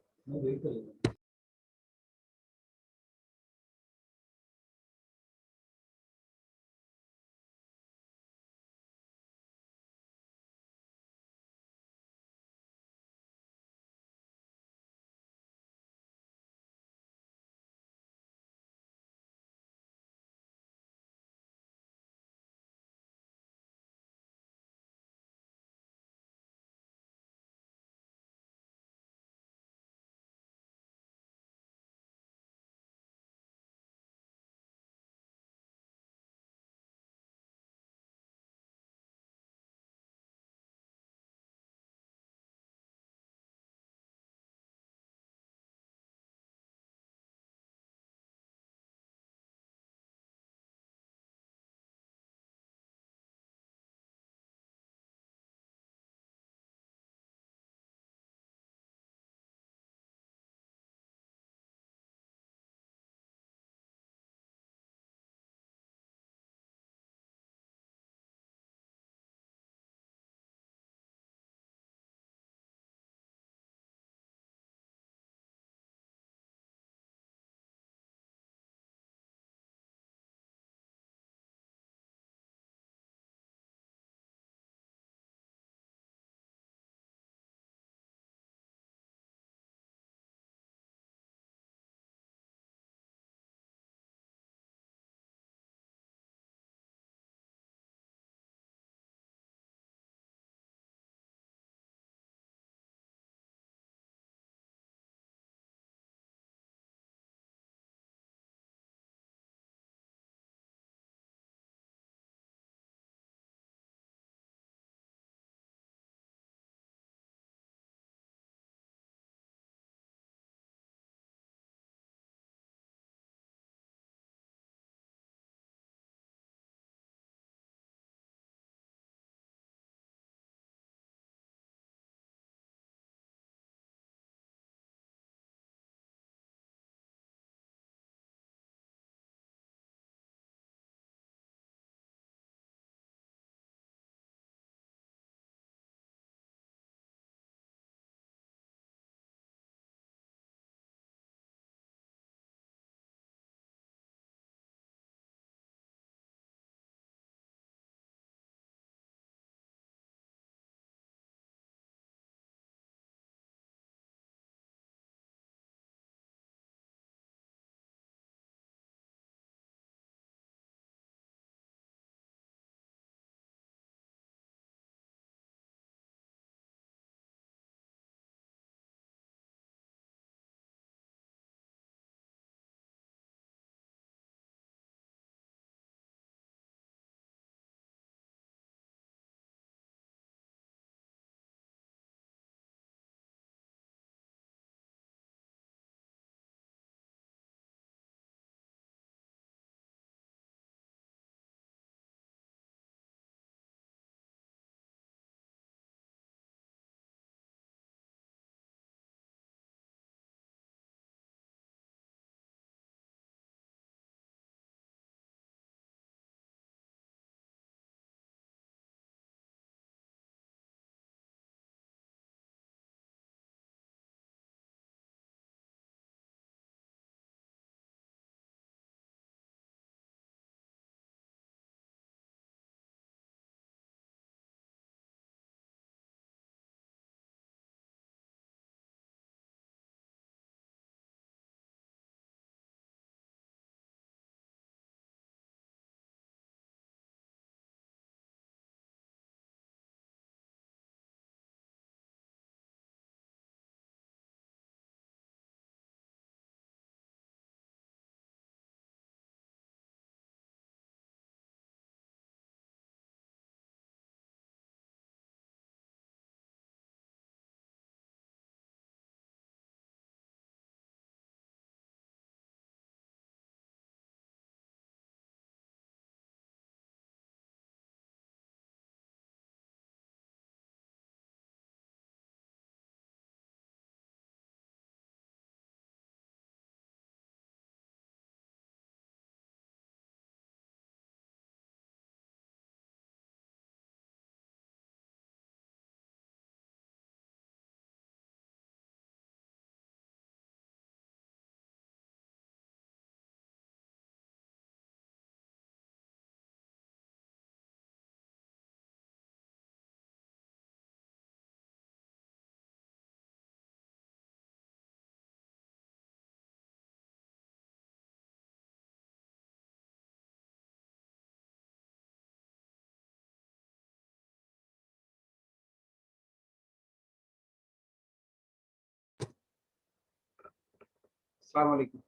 अस्सलाम वालेकुम।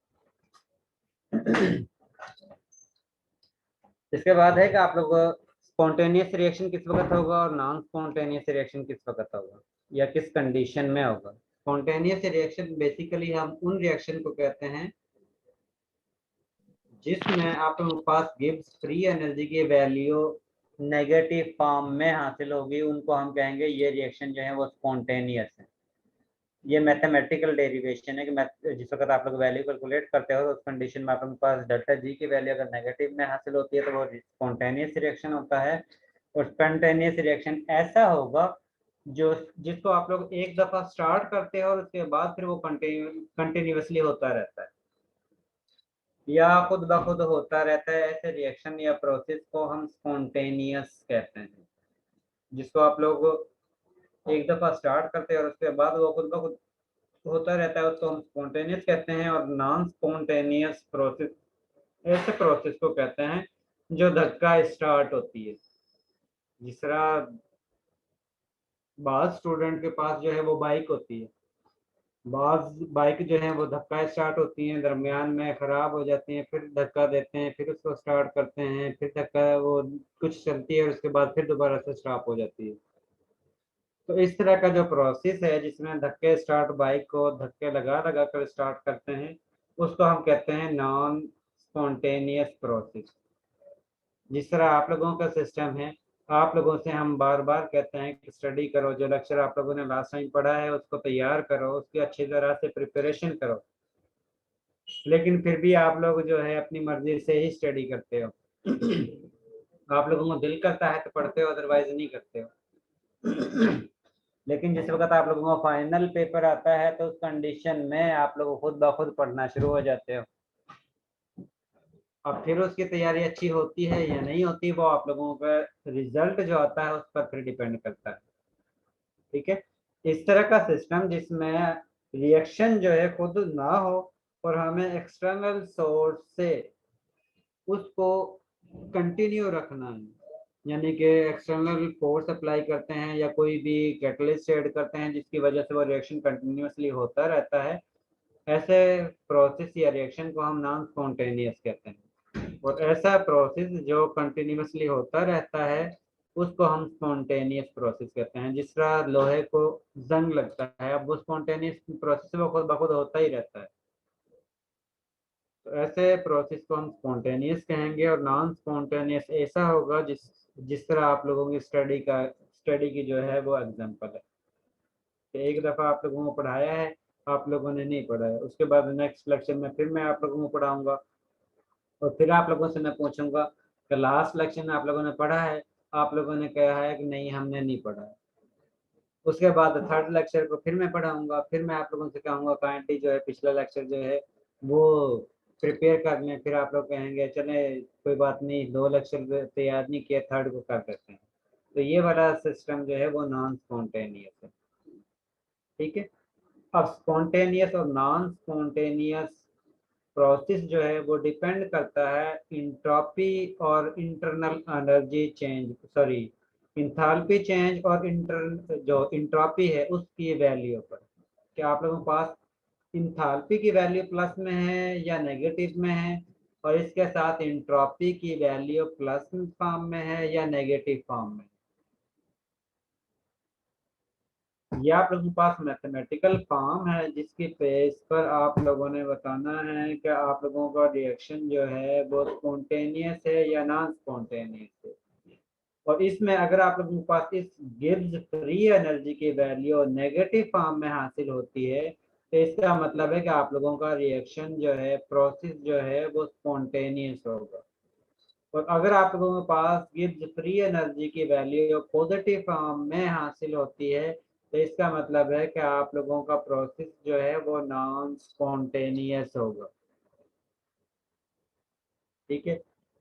इसके बाद है कि आप लोग स्पॉन्टेनियस रिएक्शन किस वक्त होगा और नॉन स्पॉन्टेनियस रिएक्शन किस वक्त होगा या किस कंडीशन में होगा। स्पॉन्टेनियस रिएक्शन बेसिकली हम उन रिएक्शन को कहते हैं जिसमें आप लोगों के पास गिब्स फ्री एनर्जी की वैल्यू नेगेटिव फॉर्म में हासिल होगी, उनको हम कहेंगे ये रिएक्शन जो है वो स्पॉन्टेनियस है। ये मैथमेटिकल डेरिवेशन है कि जिस वक्त आप लोग वैल्यू कैलकुलेट करते हो तो उस कंडीशन में आप लोगों के पास डेल्टा जी की वैल्यू अगर नेगेटिव में हासिल होती है तो वो स्पॉन्टेनियस रिएक्शन होता है। और स्पॉन्टेनियस रिएक्शन ऐसा होगा जो जिसको आप लोग एक दफा स्टार्ट करते हो और उसके बाद फिर वो कंटिन्यूसली होता रहता है या खुद ब खुद होता रहता है। ऐसे रिएक्शन या प्रोसेस को हम स्पॉन्टेनियस कहते हैं, जिसको आप लोग एक दफा स्टार्ट करते हैं और उसके बाद वो खुद ब खुद होता रहता है, उसको हम स्पॉन्टेनियस कहते हैं। और नॉन स्पॉन्टेनियस प्रोसेस ऐसे प्रोसेस को कहते हैं जो धक्का स्टार्ट होती है। जिस तरह बाज स्टूडेंट के पास जो है वो बाइक होती है, बाज बाइक जो है वो धक्का स्टार्ट होती हैं, दरमियान में ख़राब हो जाती हैं, फिर धक्का देते हैं, फिर उसको स्टार्ट करते हैं, फिर धक्का वो कुछ चलती है और उसके बाद फिर दोबारा से स्टॉप हो जाती है। तो इस तरह का जो प्रोसेस है जिसमें धक्के स्टार्ट बाइक को धक्के लगा लगा कर स्टार्ट करते हैं उसको हम कहते हैं नॉन स्पॉन्टेनियस प्रोसेस। जिस तरह आप लोगों का सिस्टम है, आप लोगों से हम बार बार कहते हैं कि स्टडी करो, जो लेक्चर आप लोगों ने लास्ट टाइम पढ़ा है उसको तैयार करो, उसकी अच्छी तरह से प्रिपरेशन करो, लेकिन फिर भी आप लोग जो है अपनी मर्जी से ही स्टडी करते हो। आप लोगों को दिल करता है तो पढ़ते हो, अदरवाइज नहीं करते हो। लेकिन जिस वक्त आप लोगों को फाइनल पेपर आता है तो उस कंडीशन में आप लोग खुद ब खुद पढ़ना शुरू हो जाते हो। अब फिर उसकी तैयारी अच्छी होती है या नहीं होती वो आप लोगों का रिजल्ट जो आता है उस पर फिर डिपेंड करता है। ठीक है, इस तरह का सिस्टम जिसमें रिएक्शन जो है खुद ना हो और हमें एक्सटर्नल सोर्स से उसको कंटिन्यू रखना है, यानी कि एक्सटर्नल फोर्स अप्लाई करते हैं या कोई भी कैटलिस्ट ऐड करते हैं जिसकी वजह से वो रिएक्शन कंटिन्यूसली होता रहता है। ऐसे प्रोसेस या रिएक्शन को हम नॉन स्पॉन्टेनियस कहते हैं। और ऐसा प्रोसेस जो कंटिन्यूसली होता रहता है उसको हम स्पॉन्टेनियस प्रोसेस कहते हैं। जिस तरह लोहे को जंग लगता है, अब वो स्पॉन्टेनियस प्रोसेस वो खुद ब खुद होता ही रहता है। तो ऐसे प्रोसेस को हम स्पॉन्टेनियस कहेंगे। और नॉन स्पॉन्टेनियस ऐसा होगा जिस तरह आप लोगों की स्टडी की जो है वो एग्जांपल है कि एक दफ़ा आप लोगों को पढ़ाया है, आप लोगों ने नहीं पढ़ा है, उसके बाद नेक्स्ट लेक्चर में फिर मैं आप लोगों को पढ़ाऊंगा और फिर आप लोगों से मैं पूछूंगा कि लास्ट लेक्चर में आप लोगों ने पढ़ा है, आप लोगों ने कहा है कि नहीं हमने नहीं पढ़ा है। उसके बाद थर्ड लेक्चर को फिर मैं पढ़ाऊंगा, फिर मैं आप लोगों से कहूँगा काइंडली जो है पिछला लेक्चर जो है वो प्रिपेयर कर लें। फिर आप लोग कहेंगे चले कोई बात नहीं, 2 लेक्चर तैयार नहीं किए, थर्ड को कर देते हैं। तो ये वाला सिस्टम जो है वो नॉन स्पॉन्टेनियस है। ठीक है, अब स्पॉन्टेनियस और नॉन स्पॉन्टेनियस प्रोसेस जो है वो डिपेंड करता है इंट्रॉपी और internal energy change, sorry enthalpy change और जो इंट्रॉपी है उसकी वैल्यू पर। क्या आप लोगों के पास इंथैल्पी की वैल्यू प्लस में है या नेगेटिव में है, और इसके साथ इंट्रॉपी की वैल्यू प्लस फॉर्म में है या नेगेटिव फॉर्म में। यह आप लोगों के पास मैथमेटिकल फॉर्म है जिसकी बेस पर आप लोगों ने बताना है कि आप लोगों का रिएक्शन जो है वो स्पॉन्टेनियस है या नॉन स्पॉन्टेनियस है। और इसमें अगर आप लोगों के पास इस गिब्स फ्री एनर्जी की वैल्यू नेगेटिव फॉर्म में हासिल होती है तो इसका मतलब है कि आप लोगों का रिएक्शन जो है प्रोसेस जो है वो स्पॉन्टेनियस होगा। और अगर आप लोगों के पास गिब्स फ्री एनर्जी की वैल्यू पॉजिटिव फॉर्म में हासिल होती है तो इसका मतलब है कि आप लोगों का प्रोसेस जो है वो नॉन स्पॉन्टेनियस होगा। ठीक है,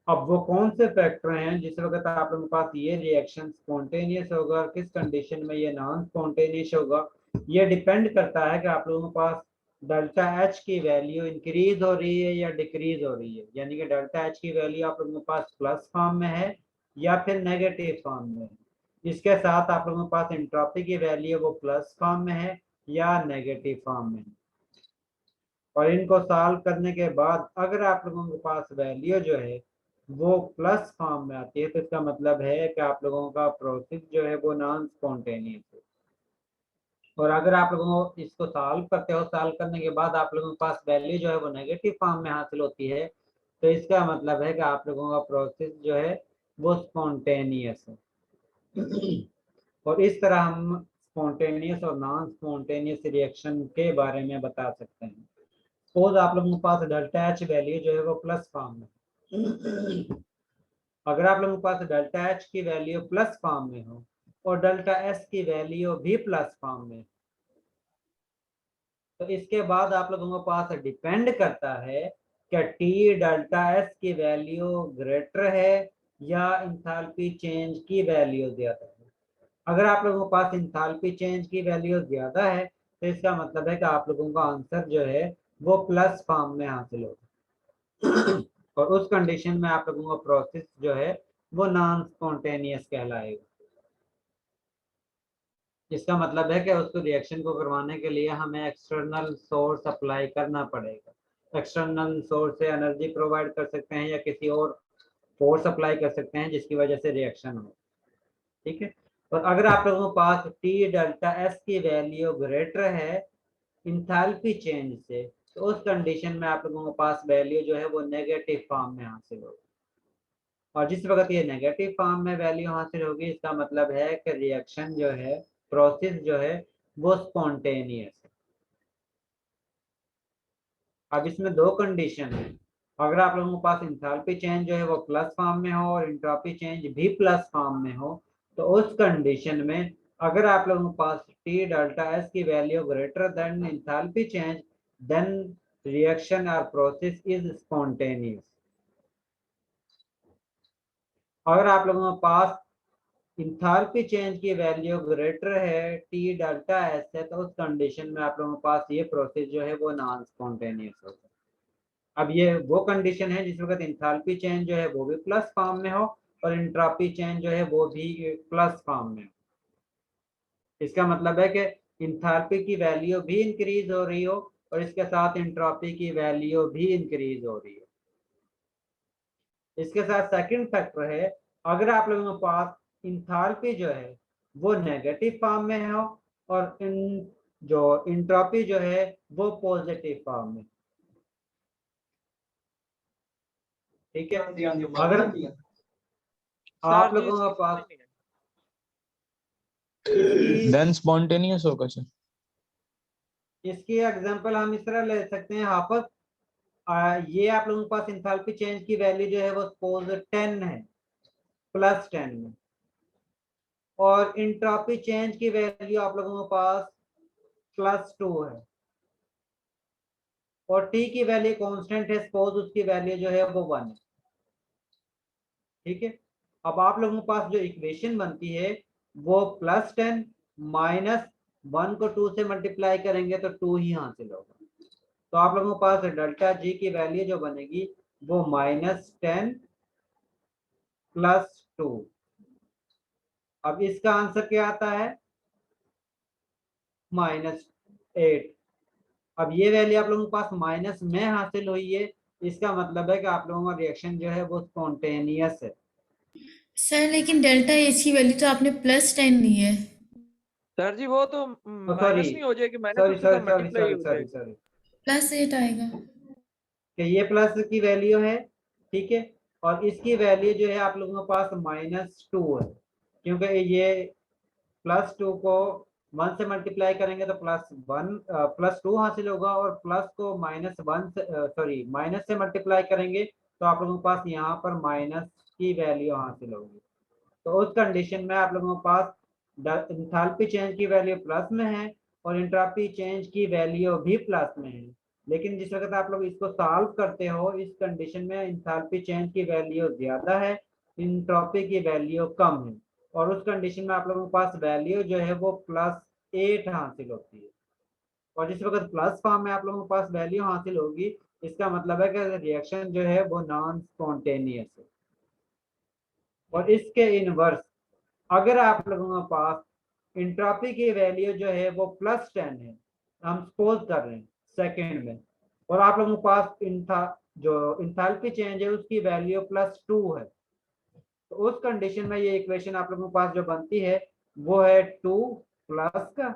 अब वो कौन से फैक्टर हैं जिस वक्त आप लोगों के पास ये रिएक्शन स्पॉन्टेनियस होगा और किस कंडीशन में ये नॉन स्पॉन्टेनियस होगा, ये डिपेंड करता है कि आप लोगों के पास डेल्टा एच की वैल्यू इंक्रीज हो रही है या डिक्रीज हो रही है। यानी कि डेल्टा एच की वैल्यू आप लोगों के पास प्लस फॉर्म में है या फिर नेगेटिव फॉर्म में है। इसके साथ आप लोगों के पास एंट्रोपी की वैल्यू वो प्लस फॉर्म में है या नेगेटिव फॉर्म में है। और इनको सॉल्व करने के बाद अगर आप लोगों के पास वैल्यू जो है वो प्लस फॉर्म में आती है तो इसका मतलब है कि आप लोगों का प्रोसेस जो है वो नॉन स्पॉन्टेनियस है। और अगर आप लोगों को इसको सॉल्व करते हो, सॉल्व करने के बाद आप लोगों के पास वैल्यू जो है वो नेगेटिव फॉर्म में हासिल होती है, तो इसका मतलब है कि आप लोगों का प्रोसेस जो है वो स्पॉन्टेनियस है। और इस तरह हम स्पॉन्टेनियस और नॉन स्पॉन्टेनियस रिएक्शन के बारे में बता सकते हैं। सपोज आप लोगों के पास डेल्टा एच वैल्यू जो है वो प्लस फॉर्म में, अगर आप लोगों के पास डेल्टा एच की वैल्यू प्लस फॉर्म में हो और डेल्टा एस की वैल्यू भी प्लस फॉर्म में, तो इसके बाद आप लोगों के पास डिपेंड करता है कि टी डेल्टा एस की वैल्यू ग्रेटर है या इंथैल्पी चेंज की वैल्यू ज्यादा है। अगर आप लोगों के पास इंथैल्पी चेंज की वैल्यू ज्यादा है तो इसका मतलब है कि आप लोगों का आंसर जो है वो प्लस फॉर्म में हासिल होगा। और उस कंडीशन में आप लोगों का प्रोसेस जो है वो नॉन स्पॉन्टेनियस कहलाएगा। इसका मतलब है कि उसको रिएक्शन को करवाने के लिए हमें एक्सटर्नल सोर्स अप्लाई करना पड़ेगा। एक्सटर्नल सोर्स से एनर्जी प्रोवाइड कर सकते हैं या किसी और फोर्स अप्लाई कर सकते हैं जिसकी वजह से रिएक्शन हो। ठीक है। और अगर आप लोगों के पास टी डेल्टा एस की वैल्यू ग्रेटर है इंथैल्पी चेंज से, तो उस कंडीशन में आप लोगों के पास वैल्यू जो है वो नेगेटिव फॉर्म में हासिल होगी। और जिस वक्त ये नेगेटिव फॉर्म में वैल्यू हासिल होगी इसका मतलब है कि रिएक्शन जो है, प्रोसेस जो है वो स्पॉन्टेनियस है। अब इसमें दो कंडीशन है। अगर आप लोगों के पास इंथैल्पी चेंज जो है वो प्लस फॉर्म में हो और एंट्रोपी चेंज भी प्लस फॉर्म में हो, तो उस कंडीशन में अगर आप लोगों के पास टी डेल्टा एस की value greater than enthalpy change, then reaction और प्रोसेस इज स्पॉन्टेनियस। अगर आप लोगों के पास इंथैल्पी चेंज की वैल्यू ग्रेटर है टी डेल्टा एस है, तो उस कंडीशन में आप लोगों के पास ये प्रोसेस जो है वो नॉन स्पॉन्टेनियस होता है। अब ये वो कंडीशन है जिस वक्त इंथैल्पी चेंज जो है वो भी प्लस फॉर्म में हो और एंट्रोपी चेंज जो है वो भी प्लस फॉर्म में हो। इसका मतलब है कि इंथैल्पी की वैल्यू भी इंक्रीज हो रही हो और इसके साथ एंट्रोपी की वैल्यू भी इंक्रीज हो रही हो। इसके साथ सेकंड फैक्टर है, अगर आप लोगों के पास इंथैल्पी जो है वो नेगेटिव फॉर्म में हो और जो एंट्रोपी जो है वो पॉजिटिव फॉर्म में। ठीक है। अगर आप लोगों के पास देन स्पॉन्टेनियस होगा सर। इसकी एग्जांपल हम इस तरह ले सकते हैं। हाफिज, ये आप लोगों के पास इंथैल्पी चेंज की वैल्यू जो है वो सपोज 10 है, प्लस 10 में, और एंट्रोपी चेंज की वैल्यू आप लोगों के पास प्लस 2 है और टी की वैल्यू कांस्टेंट है, सपोज उसकी वैल्यू जो है वो 1 है। ठीक है। अब आप लोगों के पास जो इक्वेशन बनती है वो प्लस 10 माइनस 1 को 2 से मल्टीप्लाई करेंगे तो 2 ही हासिल होगा। तो आप लोगों के पास डेल्टा जी की वैल्यू जो बनेगी वो -10 प्लस 2। अब इसका आंसर क्या आता है? -8। अब ये वैल्यू आप लोगों के पास माइनस में हासिल हुई है, इसका मतलब है कि आप लोगों का रिएक्शन जो है वो स्पॉन्टेनियस है। सर लेकिन डेल्टा एच की वैल्यू तो आपने +10 ली है। सर जी वो तो माइनस नहीं हो जाएगी, माइनस सॉरी उसके साथ सॉरी मल्टीप्लाई हो सॉरी जाएगी। सॉरी +8 आएगा। कि ये प्लस की वैल्यू है, ठीक है, और इसकी वैल्यू जो है आप लोगों के पास -2 है, क्योंकि ये +2 को 1 से मल्टीप्लाई करेंगे तो +2 हासिल होगा और प्लस को -1 से माइनस से मल्टीप्लाई करेंगे तो आप लोगों के पास यहाँ पर माइनस की वैल्यू हासिल होगी। तो उस कंडीशन में आप लोगों के पास एंथैल्पी चेंज की वैल्यू प्लस में है और एंट्रोपी चेंज की वैल्यू भी प्लस में है, लेकिन जिस वक्त आप लोग इसको सॉल्व करते हो इस कंडीशन में एंथैल्पी चेंज की वैल्यू ज्यादा है, एंट्रोपी की वैल्यू कम है, और उस कंडीशन में आप लोगों के पास वैल्यू जो है वो +8 हासिल होती है। और जिस वक्त प्लस फॉर्म में आप लोगों के पास वैल्यू हासिल होगी इसका मतलब है कि रिएक्शन जो है वो नॉन स्पॉन्टेनियस है। और इसके इनवर्स, अगर आप लोगों के पास एंट्रोपी की वैल्यू जो है वो +10 है, हम सपोज कर रहे हैं सेकंड में, और आप लोगों के पास जो इंथैल्पी चेंज है उसकी वैल्यू +2 है, तो उस कंडीशन में ये इक्वेशन आप लोगों के पास जो बनती है वो है 2 प्लस का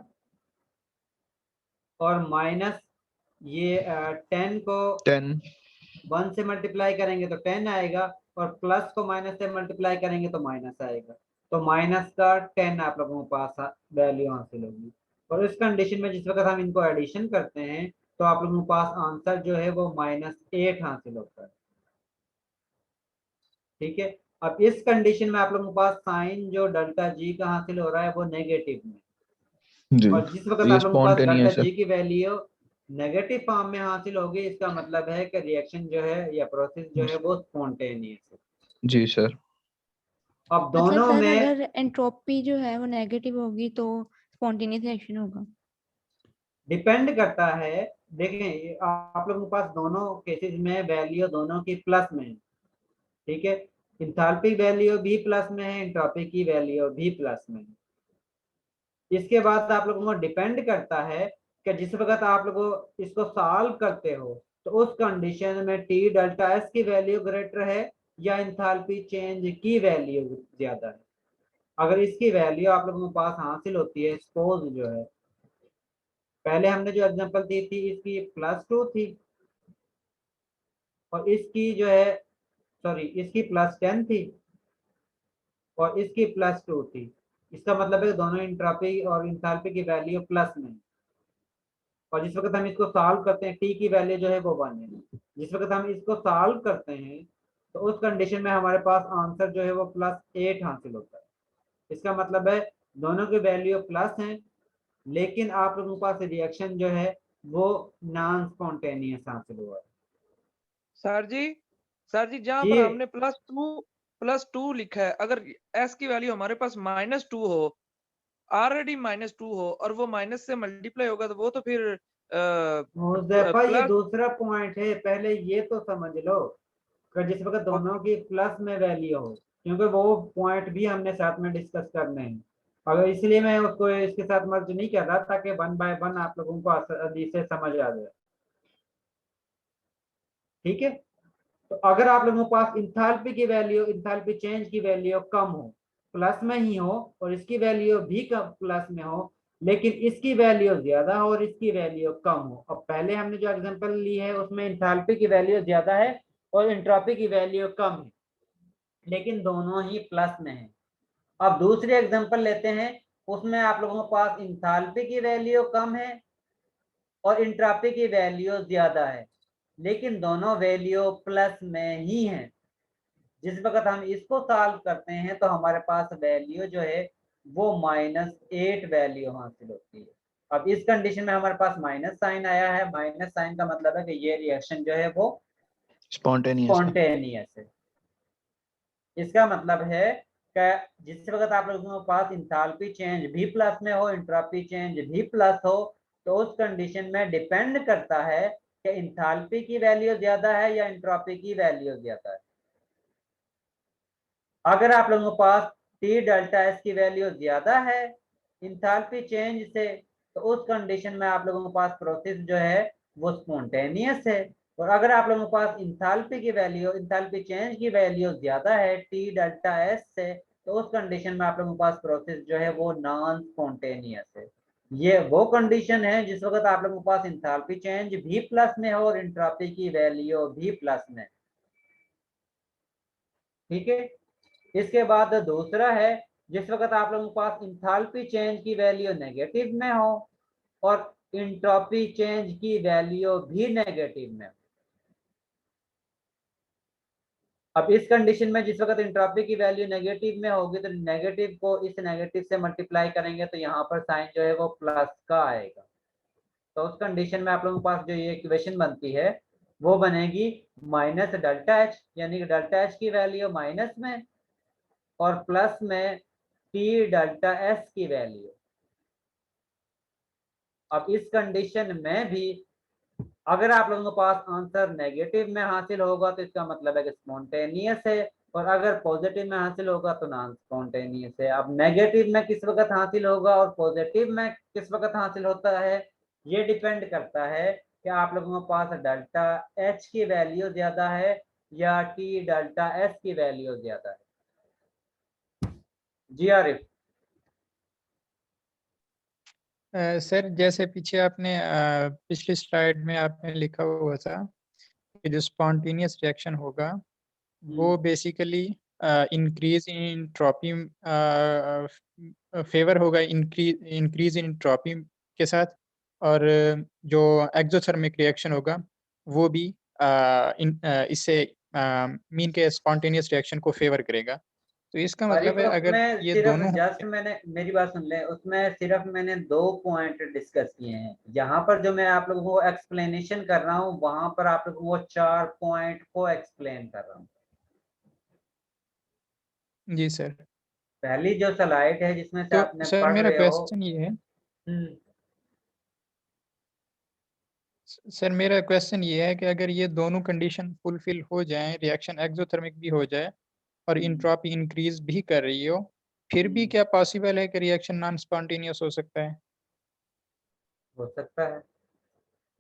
और माइनस ये 10 को 1 से मल्टीप्लाई करेंगे तो 10 आएगा और प्लस को माइनस से मल्टीप्लाई करेंगे तो माइनस आएगा, तो माइनस का 10 आप लोगों के पास वैल्यू हासिल होगी। और इस कंडीशन में जिस वक्त हम इनको एडिशन करते हैं तो आप लोगों के पास आंसर जो है वो -8 हासिल होता है। ठीक है, अब इस कंडीशन में आप लोगों के पास साइन जो डेल्टा जी का हासिल हो रहा है वो नेगेटिव में, जी, और जिस वक्त ये आप लोगों के पास डेल्टा स्पॉन्टेनियस है। जी की वैल्यू नेगेटिव फॉर्म में हासिल होगी, इसका मतलब है कि रिएक्शन जो है या प्रोसेस जो है वो स्पॉन्टेनियस है। जी सर। अब मतलब दोनों सर में अगर एंट्रोपी जो है वो नेगेटिव होगी तो स्पॉन्टेनियस रिएक्शन होगा। डिपेंड करता है, देखें आप लोगों के पास दोनों केसेस में वैल्यू दोनों की प्लस में है। ठीक है, इंथैल्पी वैल्यू भी प्लस में है, एंट्रोपी की वैल्यू भी प्लस में है। इसके बाद आप लोगों को डिपेंड करता है कि जिस वक्त आप लोग इसको सॉल्व करते हो तो उस कंडीशन में टी डेल्टा एस की वैल्यू ग्रेटर है या इंथैल्पी चेंज की वैल्यू ज्यादा है। अगर इसकी वैल्यू आप लोगों के पास हासिल होती है, सपोज जो है पहले हमने जो एग्जांपल दी थी इसकी +2 थी और इसकी जो है इसकी +10 थी और इसकी +2 थी, इसका मतलब है दोनों एंट्रोपी और इंथैल्पी की वैल्यू प्लस में है। और जिस वक्त हम इसको सॉल्व करते हैं टी की वैल्यू जो है वो 1 है, जिस वक्त हम इसको सॉल्व करते हैं तो उस कंडीशन में हमारे पास आंसर जो है वो +8 हासिल होता है। इसका मतलब है दोनों की वैल्यू प्लस हैं, लेकिन आप लोगों के पास रिएक्शन जो है वो नॉन स्पॉन्टेनियस हासिल हुआ है। सर जी जहाँ पर हमने +2 लिखा है, अगर एस की वैल्यू हमारे पास -2 हो, ऑलरेडी -2 हो और वो माइनस से मल्टीप्लाई होगा तो वो तो फिर मुज़फ़्फ़ा ये प्लस दूसरा पॉइंट है, पहले ये तो समझ लो कि जिस वक्त दोनों की प्लस में वैल्यू हो, क्योंकि वो पॉइंट भी हमने साथ में डिस्कस करने हैं। अगर इसलिए मैं उसको इसके साथ मर्ज नहीं कर रहा ताकि 1 बाय 1 आप लोगों को आसानी से समझ आ जाए। ठीक है, तो अगर आप लोगों के पास इंथैल्पी की वैल्यू, इंथैल्पी चेंज की वैल्यू कम हो, प्लस में ही हो और इसकी वैल्यू भी कम प्लस में हो, लेकिन इसकी वैल्यू ज्यादा हो और इसकी वैल्यू कम हो। अब पहले हमने जो एग्जांपल ली है उसमें इंथैल्पी की वैल्यू ज्यादा है और एंट्रोपी की वैल्यू कम है, लेकिन दोनों ही प्लस में है। अब दूसरी एग्जांपल लेते हैं, उसमें आप लोगों के पास इंथैल्पी की वैल्यू कम है और एंट्रोपी की वैल्यू ज्यादा है, लेकिन दोनों वैल्यू प्लस में ही हैं। जिस वक्त हम इसको सॉल्व करते हैं तो हमारे पास वैल्यू जो है वो -8 वैल्यू हासिल होती है। अब इस कंडीशन में हमारे पास माइनस साइन आया है, माइनस साइन का मतलब है कि ये रिएक्शन जो है वो स्पॉन्टेनियस है। इसका मतलब है कि जिस वक्त आप लोगों के पास इंथैल्पी चेंज भी प्लस में हो, एंट्रोपी चेंज भी प्लस हो, तो उस कंडीशन में डिपेंड करता है कि इंथैल्पी की वैल्यू ज्यादा है या एंट्रोपी की वैल्यू ज्यादा है। अगर आप लोगों के पास टी डेल्टा एस की वैल्यू ज्यादा है इंथैल्पी चेंज से, तो उस कंडीशन में आप लोगों के पास प्रोसेस जो है वो स्पॉन्टेनियस है। और अगर आप लोगों के पास इंथैल्पी की वैल्यू, इंथैल्पी चेंज की वैल्यू ज्यादा है टी डेल्टा एस से, तो उस कंडीशन में आप लोगों के पास प्रोसेस जो है वो नॉन स्पॉन्टेनियस है। ये वो कंडीशन है जिस वक्त आप लोगों के पास इंथैल्पी चेंज भी प्लस में हो और एंट्रोपी की वैल्यू भी प्लस में। ठीक है, इसके बाद दूसरा है जिस वक्त आप लोगों के पास इंथैल्पी चेंज की वैल्यू नेगेटिव में हो और एंट्रोपी चेंज की वैल्यू भी नेगेटिव में हो। अब इस कंडीशन में जिस वक्त एंट्रोपी की वैल्यू नेगेटिव में होगी तो नेगेटिव को इस नेगेटिव से मल्टीप्लाई करेंगे तो यहाँ पर साइन जो है वो प्लस का आएगा। तो उस कंडीशन में आप लोगों के पास जो ये इक्वेशन बनती है वो बनेगी माइनस डेल्टा एच, यानी कि डेल्टा एच की वैल्यू माइनस में और प्लस में टी डेल्टा एस की वैल्यू। अब इस कंडीशन में भी अगर आप लोगों के पास आंसर नेगेटिव में हासिल होगा तो इसका मतलब है कि स्पॉन्टेनियस है, और अगर पॉजिटिव में हासिल होगा तो नॉन स्पॉन्टेनियस है। अब नेगेटिव में किस वक्त हासिल होगा और पॉजिटिव में किस वक्त हासिल होता है, ये डिपेंड करता है कि आप लोगों के पास डेल्टा एच की वैल्यू ज्यादा है या टी डेल्टा एस की वैल्यू ज्यादा है? जी आरिफ। सर जैसे पीछे आपने पिछली स्लाइड में आपने लिखा हुआ था कि जो स्पॉन्टेनियस रिएक्शन होगा वो basically increase in entropy favour होगा इंक्रीज इन एंट्रोपी के साथ, और जो एक्सोथर्मिक रिएक्शन होगा वो भी इससे मीन के स्पॉन्टेनियस रिएक्शन को फेवर करेगा। तो इसका मतलब है अगर उसमें ये सिर्फ दोनों जस्ट मैंने, मेरी बात सुन ले, उसमें सिर्फ मैंने 2 पॉइंट डिस्कस किए हैं। यहाँ पर जो मैं आप लोगों को एक्सप्लेनेशन कर रहा हूँ वहां पर आप लोगों को 4 पॉइंट को एक्सप्लेन कर रहा हूँ। जी सर। पहली जो स्लाइड है जिसमें से तो आपने सर पढ़ मेरा रहे हो, क्वेश्चन ये है, सर मेरा क्वेश्चन ये है कि अगर ये दोनों कंडीशन फुलफिल हो जाएं, रिएक्शन एक्सोथर्मिक भी हो जाए और इंट्रोपी इंक्रीज भी कर रही हो, फिर भी क्या पॉसिबल है कि रिएक्शन नॉन स्पॉन्टेनियस हो सकता है? हो सकता है,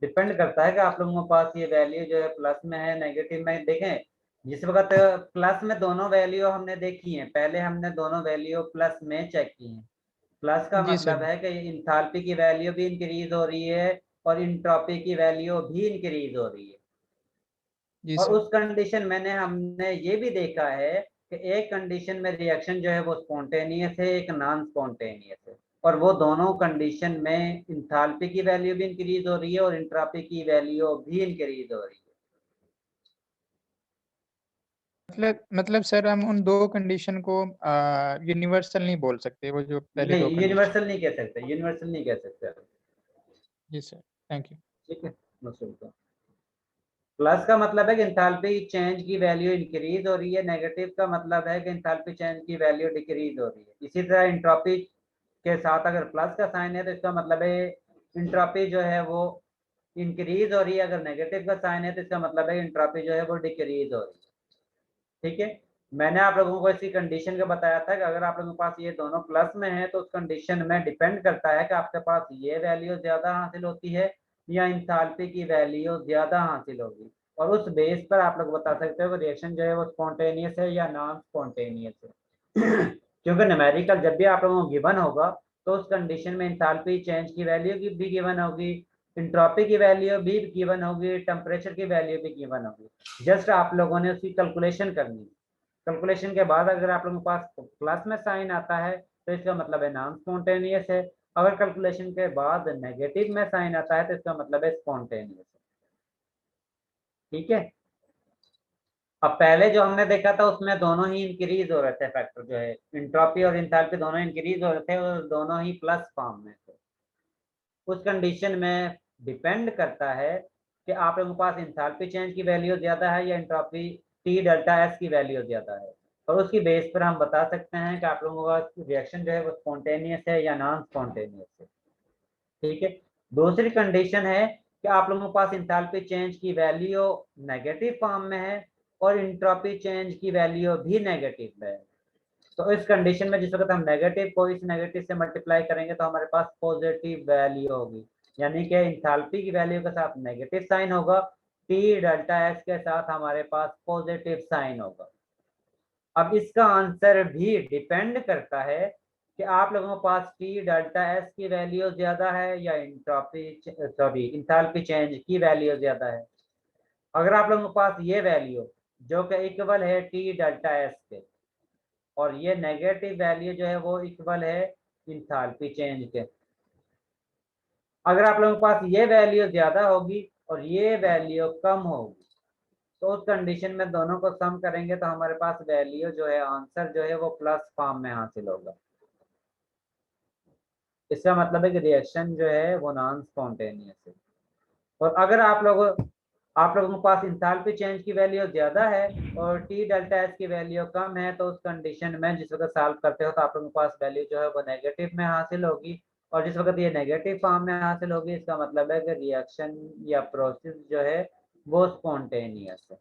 डिपेंड करता है कि आप लोगों के पास ये वैल्यू जो है प्लस में है नेगेटिव में। देखें जिस वक्त प्लस में दोनों वैल्यू हमने देखी है, पहले हमने दोनों वैल्यू प्लस में चेक की है। प्लस का जी मतलब सर। है कि इंथाल्पी की वैल्यू भी इंक्रीज हो रही है और इंट्रोपी की वैल्यू भी इंक्रीज हो रही है। जी और सर। उस कंडीशन मैंने हमने ये भी देखा है कि एक कंडीशन में रिएक्शन जो है वो स्पॉन्टेनियस है, एक नॉन स्पॉन्टेनियस है, और वो दोनों कंडीशन में इंथाल्पी की वैल्यू भी इंक्रीज हो रही है और इंट्रोपी की वैल्यू भी इंक्रीज हो रही है। मतलब सर हम उन दो कंडीशन को यूनिवर्सल नहीं बोल सकते, वो जो पहले दो नहीं, कंडीशन। यूनिवर्सल नहीं कह सकते, यूनिवर्सल नहीं कह सकते। जी सर, थैंक यू। ठीक है, प्लस का मतलब है कि इंथाल्पी चेंज की वैल्यू इंक्रीज हो रही है, नेगेटिव का मतलब है कि इंथाल्पी चेंज की वैल्यू डिक्रीज हो रही है। इसी तरह इंट्रोपी के साथ अगर प्लस का साइन है तो इसका मतलब है इंट्रोपी जो है वो इंक्रीज हो रही है, अगर नेगेटिव का साइन है तो इसका मतलब है इंट्रोपी जो है वो डिक्रीज हो रही है। ठीक है, मैंने आप लोगों को इसकी कंडीशन का बताया था कि अगर आप लोगों के पास ये दोनों प्लस में है तो उस कंडीशन में डिपेंड करता है कि आपके पास ये वैल्यू ज्यादा हासिल होती है या इंथाल्पी की वैल्यू ज्यादा हासिल होगी, और उस बेस पर आप लोग बता सकते हो कि रिएक्शन जो है वो स्पॉन्टेनियस है या नॉन स्पॉन्टेनियस है। क्योंकि न्यूमेरिकल जब भी आप लोगों को गिवन होगा तो उस कंडीशन में इंथाल्पी चेंज की वैल्यू भी गिवन होगी, इंट्रोपी की वैल्यू भी गिवन होगी, टेम्परेचर की वैल्यू भी गिवन होगी। जस्ट आप लोगों ने उसकी कैलकुलेशन करनी है। कैलकुलेशन के बाद अगर आप लोगों के पास प्लस में साइन आता है तो इसका मतलब है नॉन स्पॉन्टेनियस है, अगर कैलकुलेशन के बाद नेगेटिव में साइन आता है तो इसका मतलब है स्पॉन्टेनियस है। ठीक है, अब पहले जो हमने देखा था उसमें दोनों ही इंक्रीज हो रहे थे, फैक्टर जो है इंट्रोपी और इंथैल्पी दोनों इंक्रीज हो रहे थे और दोनों ही प्लस फॉर्म में थे। उस कंडीशन में डिपेंड करता है कि आप लोगों के पास इंथैल्पी चेंज की वैल्यू ज्यादा है या इंट्रोपी टी डेल्टा एस की वैल्यू ज्यादा है, और उसकी बेस पर हम बता सकते हैं कि आप लोगों का रिएक्शन जो है वो स्पॉन्टेनियस है या नॉन स्पॉन्टेनियस है। ठीक है, दूसरी कंडीशन है कि आप लोगों के पास इंथैल्पी चेंज की वैल्यू नेगेटिव फॉर्म में है और इंट्रोपी चेंज की वैल्यू भी नेगेटिव में है। तो इस कंडीशन में जिस वक्त हम नेगेटिव को इस नेगेटिव से मल्टीप्लाई करेंगे तो हमारे पास पॉजिटिव वैल्यू होगी, यानी कि इंथैल्पी की वैल्यू के साथ नेगेटिव साइन होगा, टी डेल्टा एस के साथ हमारे पास पॉजिटिव साइन होगा। अब इसका आंसर भी डिपेंड करता है कि आप लोगों के पास टी डेल्टा एस की वैल्यू ज्यादा है या इंथैल्पी चेंज की वैल्यू ज्यादा है। अगर आप लोगों के पास ये वैल्यू जो कि इक्वल है टी डेल्टा एस के और ये नेगेटिव वैल्यू जो है वो इक्वल है इंथैल्पी चेंज के, अगर आप लोगों के पास ये वैल्यू ज्यादा होगी और ये वैल्यू कम होगी तो उस कंडीशन में दोनों को सम करेंगे तो हमारे पास वैल्यू जो है आंसर जो है वो प्लस फॉर्म में हासिल होगा। इसका मतलब है कि रिएक्शन जो है वो नॉन स्पॉन्टेनियस है। और अगर आप लोगों के पास इंथैल्पी चेंज की वैल्यू ज्यादा है और टी डेल्टा एस की वैल्यू कम है तो उस कंडीशन में जिस वक्त सॉल्व करते हो तो आप लोगों के पास वैल्यू जो है वो नेगेटिव में हासिल होगी, और जिस वक्त ये नेगेटिव फॉर्म में हासिल होगी इसका मतलब है कि रिएक्शन या प्रोसेस जो है वो स्पॉन्टेनियस है।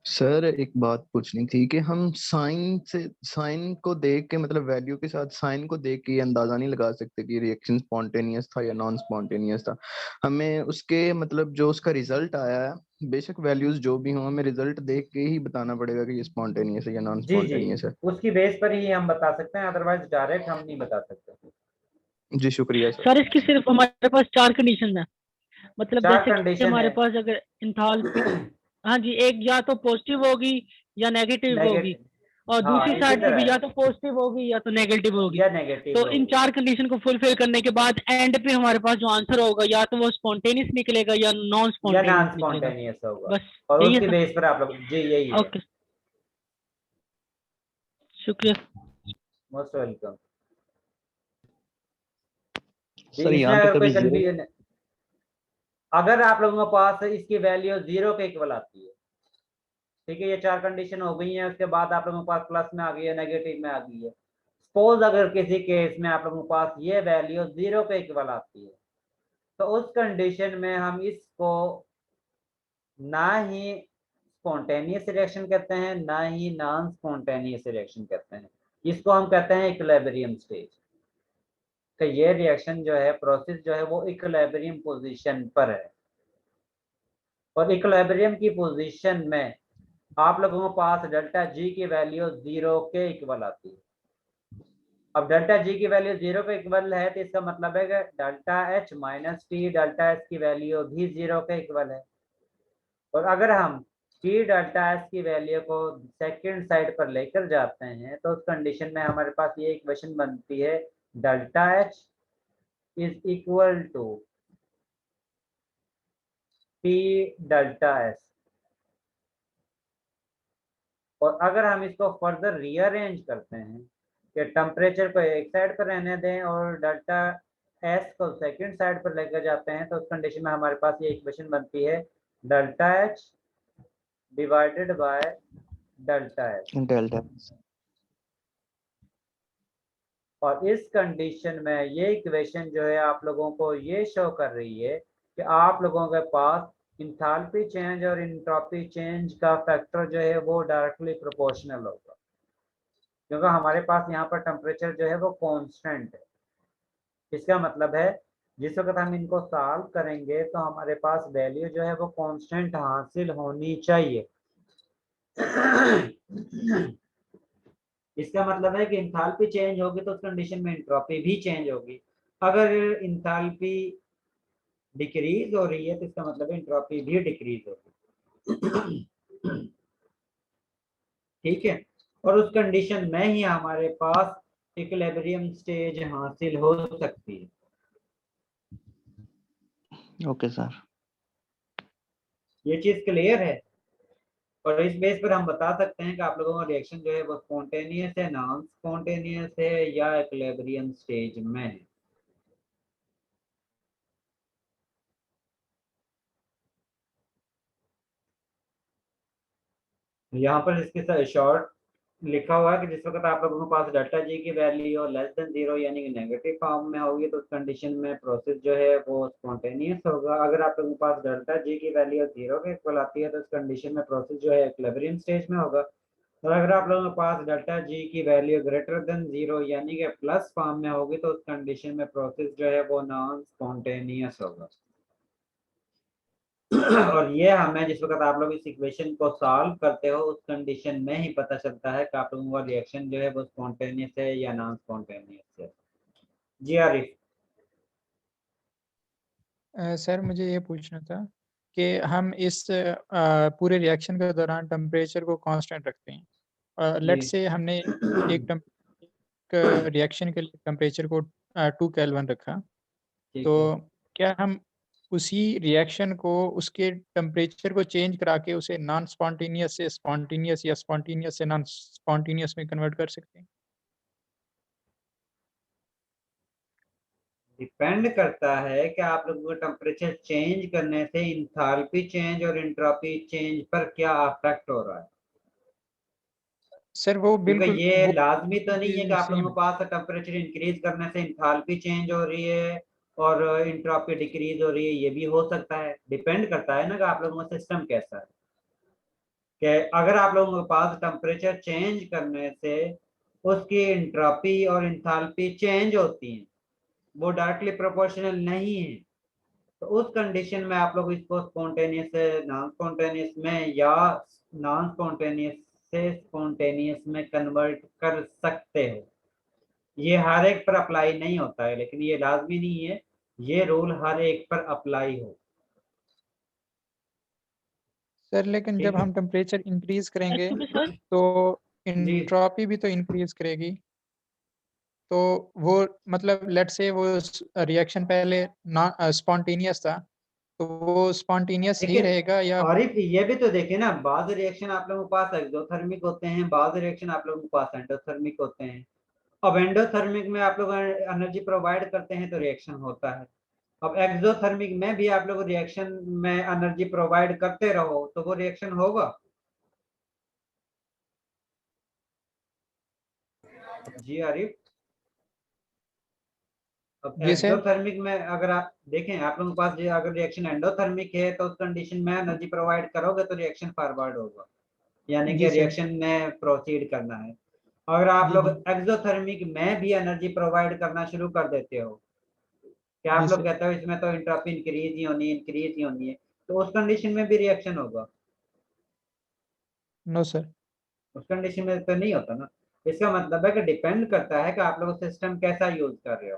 सर एक बात पूछनी थी कि हम साइन को देख के मतलब वैल्यू के साथ साइन को देख के ये अंदाजा नहीं लगा सकते कि रिएक्शन स्पॉन्टेनियस था या नॉन स्पॉन्टेनियस था। हमें उसके मतलब जो उसका रिजल्ट आया है, बेशक वैल्यूज जो भी हों, हमें रिजल्ट देख के ही बताना पड़ेगा कि ये स्पॉन्टेनियस है या नॉन जी जी, स्पॉन्टेनियस है। उसकी बेस पर ही हम बता सकते हैं, अदरवाइज डायरेक्ट हम नहीं बता सकते। जी शुक्रिया सर। सर इसकी सिर्फ हमारे पास 4 कंडीशन है, मतलब चार बेसिकली कंडीशन हमारे है। पास अगर इंथाल्पी हाँ जी, एक या तो पॉजिटिव होगी या नेगेटिव होगी, नेगेटिव, और हाँ दूसरी इसी साइड पे तरह भी या है, तो पॉजिटिव होगी या तो नेगेटिव होगी। या नेगेटिव तो इन होगी, 4 कंडीशन को फुलफिल करने के बाद एंड पे हमारे पास जो आंसर होगा या तो वो स्पॉन्टेनियस निकलेगा या नॉन या नॉन स्पॉन्टेनियस निकलेगा। स्पॉन्टेनियस होगा, बस और यही है उसकी सर। बेस पर आप लोग, जी यही है। ओके, शुक्रिया। Most welcome. जी सर इसमें यहाँ पे अगर कोई कभी जीरो कंफ्यूजन, अगर आप लोगों के पास इसकी वैल्यू 0 के इक्वल आती है, ठीक है, ये 4 कंडीशन हो गई हैं, उसके बाद आप लोगों के पास प्लस में आ गई है, नेगेटिव में आ गई है। सपोज अगर किसी केस में आप लोगों के पास ये वैल्यू 0 के इक्वल आती है, तो उस कंडीशन में हम इसको ना ही स्पॉन्टेनियस रिएक्शन कहते हैं, ना ही नॉन स्पॉन्टेनियस रिएक्शन कहते हैं, इसको हम कहते हैं इक्विलिब्रियम स्टेज। तो ये रिएक्शन जो है, प्रोसेस जो है, वो इक्विलिब्रियम पोजीशन पर है, और इक्विलिब्रियम की पोजीशन में आप लोगों के पास डेल्टा जी की वैल्यू 0 के इक्वल आती है। अब डेल्टा जी की वैल्यू 0 के इक्वल है, तो इसका मतलब है कि delta H minus T delta S की वैल्यू भी 0 के इक्वल है। और अगर हम टी डेल्टा एस की वैल्यू को सेकंड साइड पर लेकर जाते हैं, तो उस कंडीशन में हमारे पास ये इक्वेशन बनती है, delta H is equal to T delta S. और अगर हम इसको फर्दर रीअरेंज करते हैं कि टेम्परेचर को एक साइड पर रहने दें और डेल्टा एस को सेकंड साइड पर लेकर जाते हैं, तो उस कंडीशन में हमारे पास ये इक्वेशन बनती है, delta H divided by delta S. Delta. और इस कंडीशन में ये इक्वेशन जो है आप लोगों को ये शो कर रही है कि आप लोगों के पास इंथैल्पी चेंज और एंट्रोपी चेंज का फैक्टर जो है वो डायरेक्टली प्रोपोर्शनल होगा, क्योंकि हमारे पास यहाँ पर टेम्परेचर जो है वो कांस्टेंट है। इसका मतलब है जिस वक्त हम इनको सॉल्व करेंगे तो हमारे पास वैल्यू जो है वो कांस्टेंट हासिल होनी चाहिए। इसका मतलब है कि इंथैल्पी चेंज होगी तो उस कंडीशन में एंट्रोपी भी चेंज होगी। अगर इंथैल्पी डिक्रीज हो रही है तो इसका मतलब एंट्रोपी भी डिक्रीज होगी। ठीक है, और उस कंडीशन में ही हमारे पास इक्विलिब्रियम स्टेज हासिल हो सकती है। ओके सर, ये चीज क्लियर है, और इस बेस पर हम बता सकते हैं कि आप लोगों का रिएक्शन जो है वो स्पॉन्टेनियस है, नॉन स्पॉन्टेनियस है, या इक्विलिब्रियम स्टेज में है। यहाँ पर इसके साथ शॉर्ट लिखा हुआ है कि जिस वक्त आप लोगों के पास डेल्टा जी की वैल्यू लेस देन 0 यानी कि नेगेटिव फॉर्म में होगी, तो उस कंडीशन में प्रोसेस जो है वो स्पॉन्टेनियस होगा। अगर आप लोगों के पास डेल्टा जी की वैल्यू 0 के इक्वल आती है तो उस कंडीशन में प्रोसेस जो है इक्विलिब्रियम स्टेज में होगा। और अगर आप लोगों के पास डेल्टा जी की वैल्यू ग्रेटर देन 0 यानी कि प्लस फॉर्म में होगी, तो उस कंडीशन में प्रोसेस जो है वो नॉन स्पॉन्टेनियस होगा। और ये हमें जिस वक्त आप लोग इस इक्वेशन को सॉल्व करते हो उस कंडीशन में ही पता चलता है कि आप लोगों का रिएक्शन जो है वो स्पॉन्टेनियस है या नॉन स्पॉन्टेनियस है। जी आरिफ। सर मुझे ये पूछना था कि हम इस पूरे रिएक्शन के दौरान टेम्परेचर को कांस्टेंट रखते हैं। लेट्स से हमने एक रिएक्शन के लिए टेम्परेचर को 2 केल्विन रखा, तो क्या हम उसी रिएक्शन को उसके टेम्परेचर को चेंज करा के उसे नॉन स्पॉन्टेनियस से स्पॉन्टेनियस या स्पॉन्टेनियस से नॉन स्पॉन्टेनियस में कन्वर्ट कर सकते हैं? डिपेंड करता है कि आप लोगों को टेम्परेचर चेंज करने से इंथैल्पी चेंज और एंट्रोपी चेंज पर क्या इफेक्ट हो रहा है। सर वो क्योंकि बिल्कुल ये वो लाजमी तो नहीं है कि आप लोगों सेम के पास टेम्परेचर इंक्रीज करने से इंथैल्पी चेंज हो रही है और एंट्रोपी डिक्रीज हो रही है, ये भी हो सकता है। डिपेंड करता है ना कि आप लोगों का सिस्टम कैसा है। कि अगर आप लोगों के पास टेम्परेचर चेंज करने से उसकी एंट्रोपी और इंथैल्पी चेंज होती है, वो डायरेक्टली प्रोपोर्शनल नहीं है, तो उस कंडीशन में आप लोग इसको स्पॉन्टेनियस से नॉन स्पॉन्टेनियस में या नॉन स्पॉन्टेनियस से स्पॉन्टेनियस में कन्वर्ट कर सकते हो। ये हर एक पर अप्लाई नहीं होता है, लेकिन ये लाजमी नहीं है ये रूल हर एक पर अप्लाई हो। सर लेकिन ठीक जब है? हम टेम्परेचर इंक्रीज करेंगे सर तो जी इंट्रॉपी भी तो इंक्रीज करेगी, तो वो मतलब लेट से वो रिएक्शन पहले स्पॉन्टेनियस था तो वो स्पॉन्टेनियस ही देखिए रहेगा या आरिफ, ये भी तो देखिए ना, बाद रिएक्शन आप लोगों के पास एक्सोथर्मिक होते हैं, बाद रिएक्शन आप लोगों के पास एंडोथर्मिक होते हैं। अब एंडोथर्मिक में आप लोग एनर्जी प्रोवाइड करते हैं तो रिएक्शन होता है। अब एक्सोथर्मिक में भी आप लोग रिएक्शन में एनर्जी प्रोवाइड करते रहो तो वो रिएक्शन होगा। जी आरिफ, अब जी सर। एक्सोथर्मिक में अगर आप देखें आप लोगों के पास अगर रिएक्शन एंडोथर्मिक है तो उस कंडीशन में एनर्जी प्रोवाइड करोगे तो रिएक्शन फॉरवर्ड होगा, यानी कि जी सर। रिएक्शन में प्रोसीड करना है। अगर आप जी लोग जी एक्सोथर्मिक में भी एनर्जी प्रोवाइड करना शुरू कर देते हो कि आप जी लोग सर। कहते हो इसमें तो एंट्रोपी इंक्रीज ही होनी है, तो उस कंडीशन में भी रिएक्शन होगा। No sir. उस कंडीशन में तो नहीं होता ना। इसका मतलब है कि डिपेंड करता है कि आप लोग सिस्टम कैसा यूज कर रहे हो,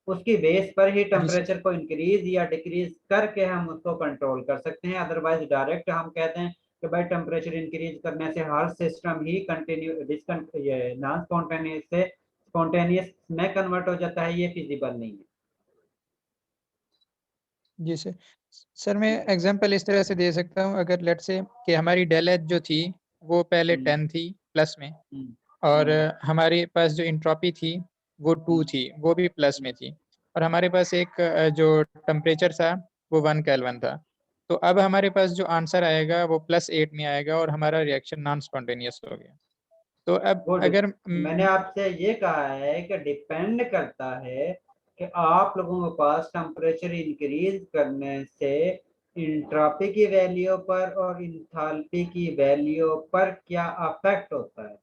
उसकी बेस पर ही जी सर। टेम्परेचर को इंक्रीज या डिक्रीज करके हम उसको कंट्रोल कर सकते हैं। अदरवाइज डायरेक्ट हम कहते हैं कि भाई टेम्परेचर इंक्रीज करने से हर सिस्टम ही कंटिन्यू ये नॉन स्पॉन्टेनियस से स्पॉन्टेनियस में कन्वर्ट हो जाता है, ये फिजिबल नहीं है। जी सर। सर मैं एग्जांपल इस तरह से दे सकता हूँ, अगर लेट से कि हमारी डेल एच जो थी वो पहले 10 थी प्लस में, और हमारे पास जो इंट्रॉपी थी वो 2 थी, वो भी प्लस में थी, और हमारे पास एक जो टेम्परेचर था वो 1 केल्विन था। तो अब हमारे पास जो आंसर आएगा वो +8 में आएगा और हमारा रिएक्शन नॉन स्पॉन्टेनियस हो गया। तो अब गुड, अगर मैंने आपसे ये कहा है कि डिपेंड करता है कि आप लोगों के पास टेम्परेचर इंक्रीज करने से इंट्रॉपी की वैल्यू पर और इंथैल्पी की वैल्यू पर क्या अफेक्ट होता है।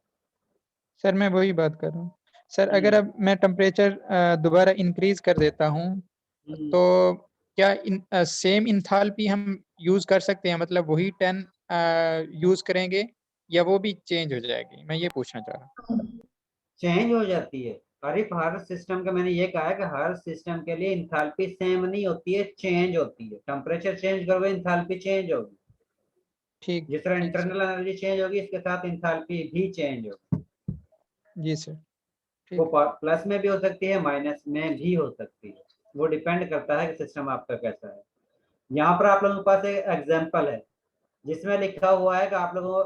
सर मैं वही बात कर रहा हूँ सर, अगर अब मैं टेम्परेचर दोबारा इंक्रीज कर देता हूँ तो क्या सेम इंथैल्पी हम यूज कर सकते हैं, मतलब वही 10 यूज करेंगे या वो भी चेंज हो जाएगी, मैं ये पूछना चाह रहा हूँ। चेंज हो जाती है। अरे हर सिस्टम का मैंने ये कहा है कि हर सिस्टम के लिए इंथैल्पी सेम नहीं होती है, चेंज होती है। टेम्परेचर चेंज करोगे इंथैल्पी चेंज होगी। ठीक जिस तरह ठीक सर। इंटरनल एनर्जी चेंज होगी इसके साथ इंथैल्पी भी चेंज होगी। जी सर। वो ठीक। प्लस में भी हो सकती है, माइनस में भी हो सकती है, वो डिपेंड करता है कि सिस्टम आपका कैसा है। यहाँ पर आप लोगों के पास एक एग्जांपल है जिसमें लिखा हुआ है कि आप लोगों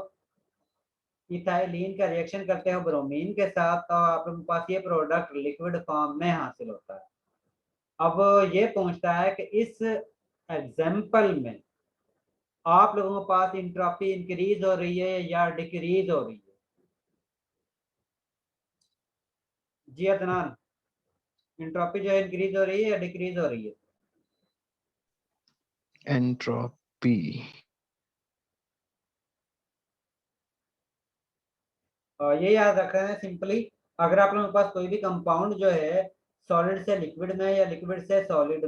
इथाइलीन का रिएक्शन करते हो ब्रोमीन के साथ तो आप लोगों के पास ये प्रोडक्ट लिक्विड फॉर्म में हासिल होता है। अब ये पूछता है कि इस एग्जांपल में आप लोगों के पास इंट्रॉपी इंक्रीज हो रही है या डिक्रीज हो रही है। जी अदनान, इंट्रॉपी जो है इंक्रीज हो रही है या डिक्रीज हो रही है। एंट्रोपी ये याद रखना है सिंपली, अगर आप लोगों के पास कोई भी कंपाउंड जो है सॉलिड से लिक्विड में या लिक्विड से सॉलिड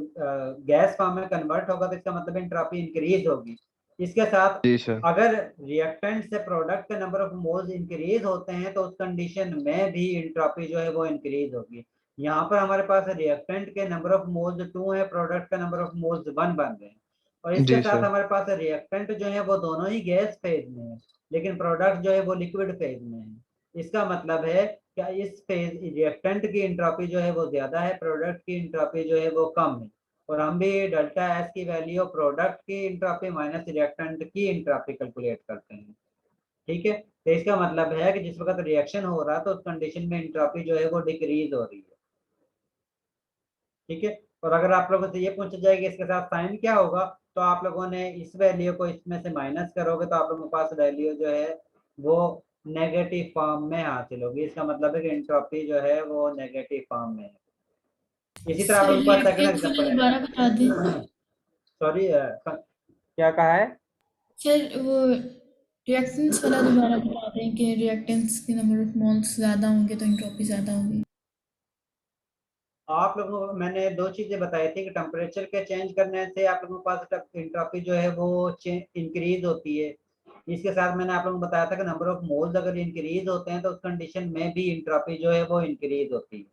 गैस फॉर्म में कन्वर्ट होगा तो इसका मतलब एंट्रोपी इंक्रीज होगी। इसके साथ जी सर। अगर रिएक्टेंट से प्रोडक्ट के नंबर ऑफ मोल्स इंक्रीज होते हैं तो उस कंडीशन में भी एंट्रोपी जो है वो इंक्रीज होगी। यहाँ पर हमारे पास रिएक्टेंट के नंबर ऑफ मोल्स 2 है, प्रोडक्ट का नंबर ऑफ मोल्स 1 बन रहे हैं, और इसके जी साथ सर। हमारे पास रिएक्टेंट जो है वो दोनों ही गैस फेज में है लेकिन प्रोडक्ट जो है वो लिक्विड फेज में है। इसका मतलब है कि इस फेज रिएक्टेंट की एंट्रोपी जो है वो ज्यादा है, प्रोडक्ट की एंट्रोपी जो है वो कम है, और हम भी डेल्टा एस की वैल्यू प्रोडक्ट की एंट्रोपी माइनस रिएक्टेंट की एंट्रोपी कैलकुलेट करते हैं। ठीक है, तो इसका मतलब है कि जिस वक्त रिएक्शन हो रहा है तो उस कंडीशन में एंट्रोपी जो है वो डिक्रीज हो रही है। ठीक है, और अगर आप लोगों से ये पूछा जाए कि इसके साथ साइन क्या होगा तो आप लोगों ने इस वैल्यू को इसमें से माइनस करोगे तो आप लोगों के पास वैल्यू जो है वो नेगेटिव फॉर्म में हासिल होगी। इसका मतलब है कि एंट्रोपी जो है वो नेगेटिव फॉर्म में है। इसी तरह आप सर लोगों के ये पास सेकंड फिर थोड़ा एग्जांपल दोबारा बता दें। है। सॉरी क्या कहा है सर वो रिएक्टेंस वाला दोबारा बता दें कि रिएक्टेंस के नंबर ऑफ मोल्स ज़्यादा होंगे तो एंट्रोपी ज़्यादा होगी। आप लोगों को मैंने दो चीजें बताई थी कि टेम्परेचर के चेंज करने से आप लोगों के पास एंट्रोपी जो है वो इंक्रीज होती है। इसके साथ मैंने आप लोगों को बताया था कि नंबर ऑफ मोल्स अगर इंक्रीज होते हैं तो उस कंडीशन में भी एंट्रोपी जो है वो इंक्रीज होती है।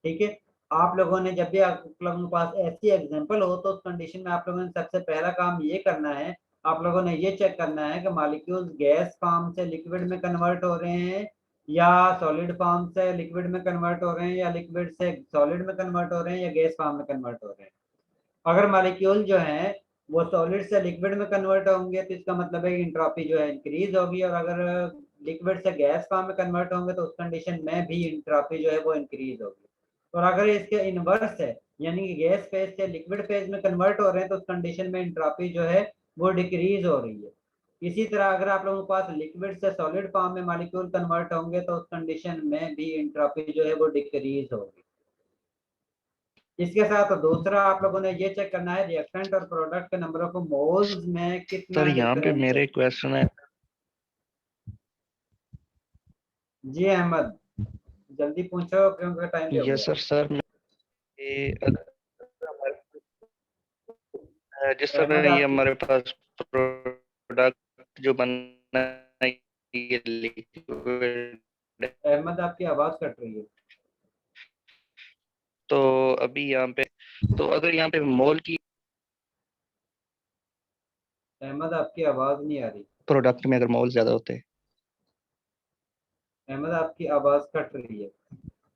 ठीक है, आप लोगों ने जब भी आप लोगों के पास ऐसी एग्जांपल हो तो उस कंडीशन में आप लोगों ने सबसे पहला काम ये करना है, आप लोगों ने ये चेक करना है कि मॉलिक्यूल्स गैस फॉर्म से लिक्विड में कन्वर्ट हो रहे हैं या सॉलिड फॉर्म से लिक्विड में कन्वर्ट हो रहे हैं या लिक्विड से सॉलिड में कन्वर्ट हो रहे हैं या गैस फॉर्म में कन्वर्ट हो रहे हैं। अगर मॉलिक्यूल जो है वो सॉलिड से लिक्विड में कन्वर्ट होंगे तो इसका मतलब है कि एंट्रोपी जो है इंक्रीज होगी, और अगर लिक्विड से गैस फॉर्म में कन्वर्ट होंगे तो उस कंडीशन में भी एंट्रोपी जो है वो इंक्रीज होगी। और अगर इसके इनवर्स है, यानी कि गैस फेज से लिक्विड फेज में कन्वर्ट हो रहे हैं तो उस कंडीशन में एंट्रोपी जो है वो डिक्रीज हो रही है। इसी तरह अगर आप लोगों के पास लिक्विड से सॉलिड फॉर्म में मॉलिक्यूल कन्वर्ट होंगे तो उस कंडीशन में भी एंट्रोपी जो है वो डिक्रीज होगी। इसके साथ दूसरा आप लोगों ने ये चेक करना है रिएक्टेंट और प्रोडक्ट के नंबर ऑफ मोल्स में कितना सर यहाँ पे डिफरेंस मेरे है। क्वेश्चन है। जी अहमद, जल्दी पूछो क्योंकि टाइम भी हो यस गया। सर जिस अहमद तरह ये आपकी हमारे पास प्रोडक्ट जो बनना है ये लिक्विड, अहमद आपकी आवाज कट रही है। तो अभी यहाँ पे तो अगर यहाँ पे मोल की अहमद आपकी आवाज नहीं आ रही। प्रोडक्ट में अगर मोल ज्यादा होते हैं, अहमद आपकी आवाज कट रही है।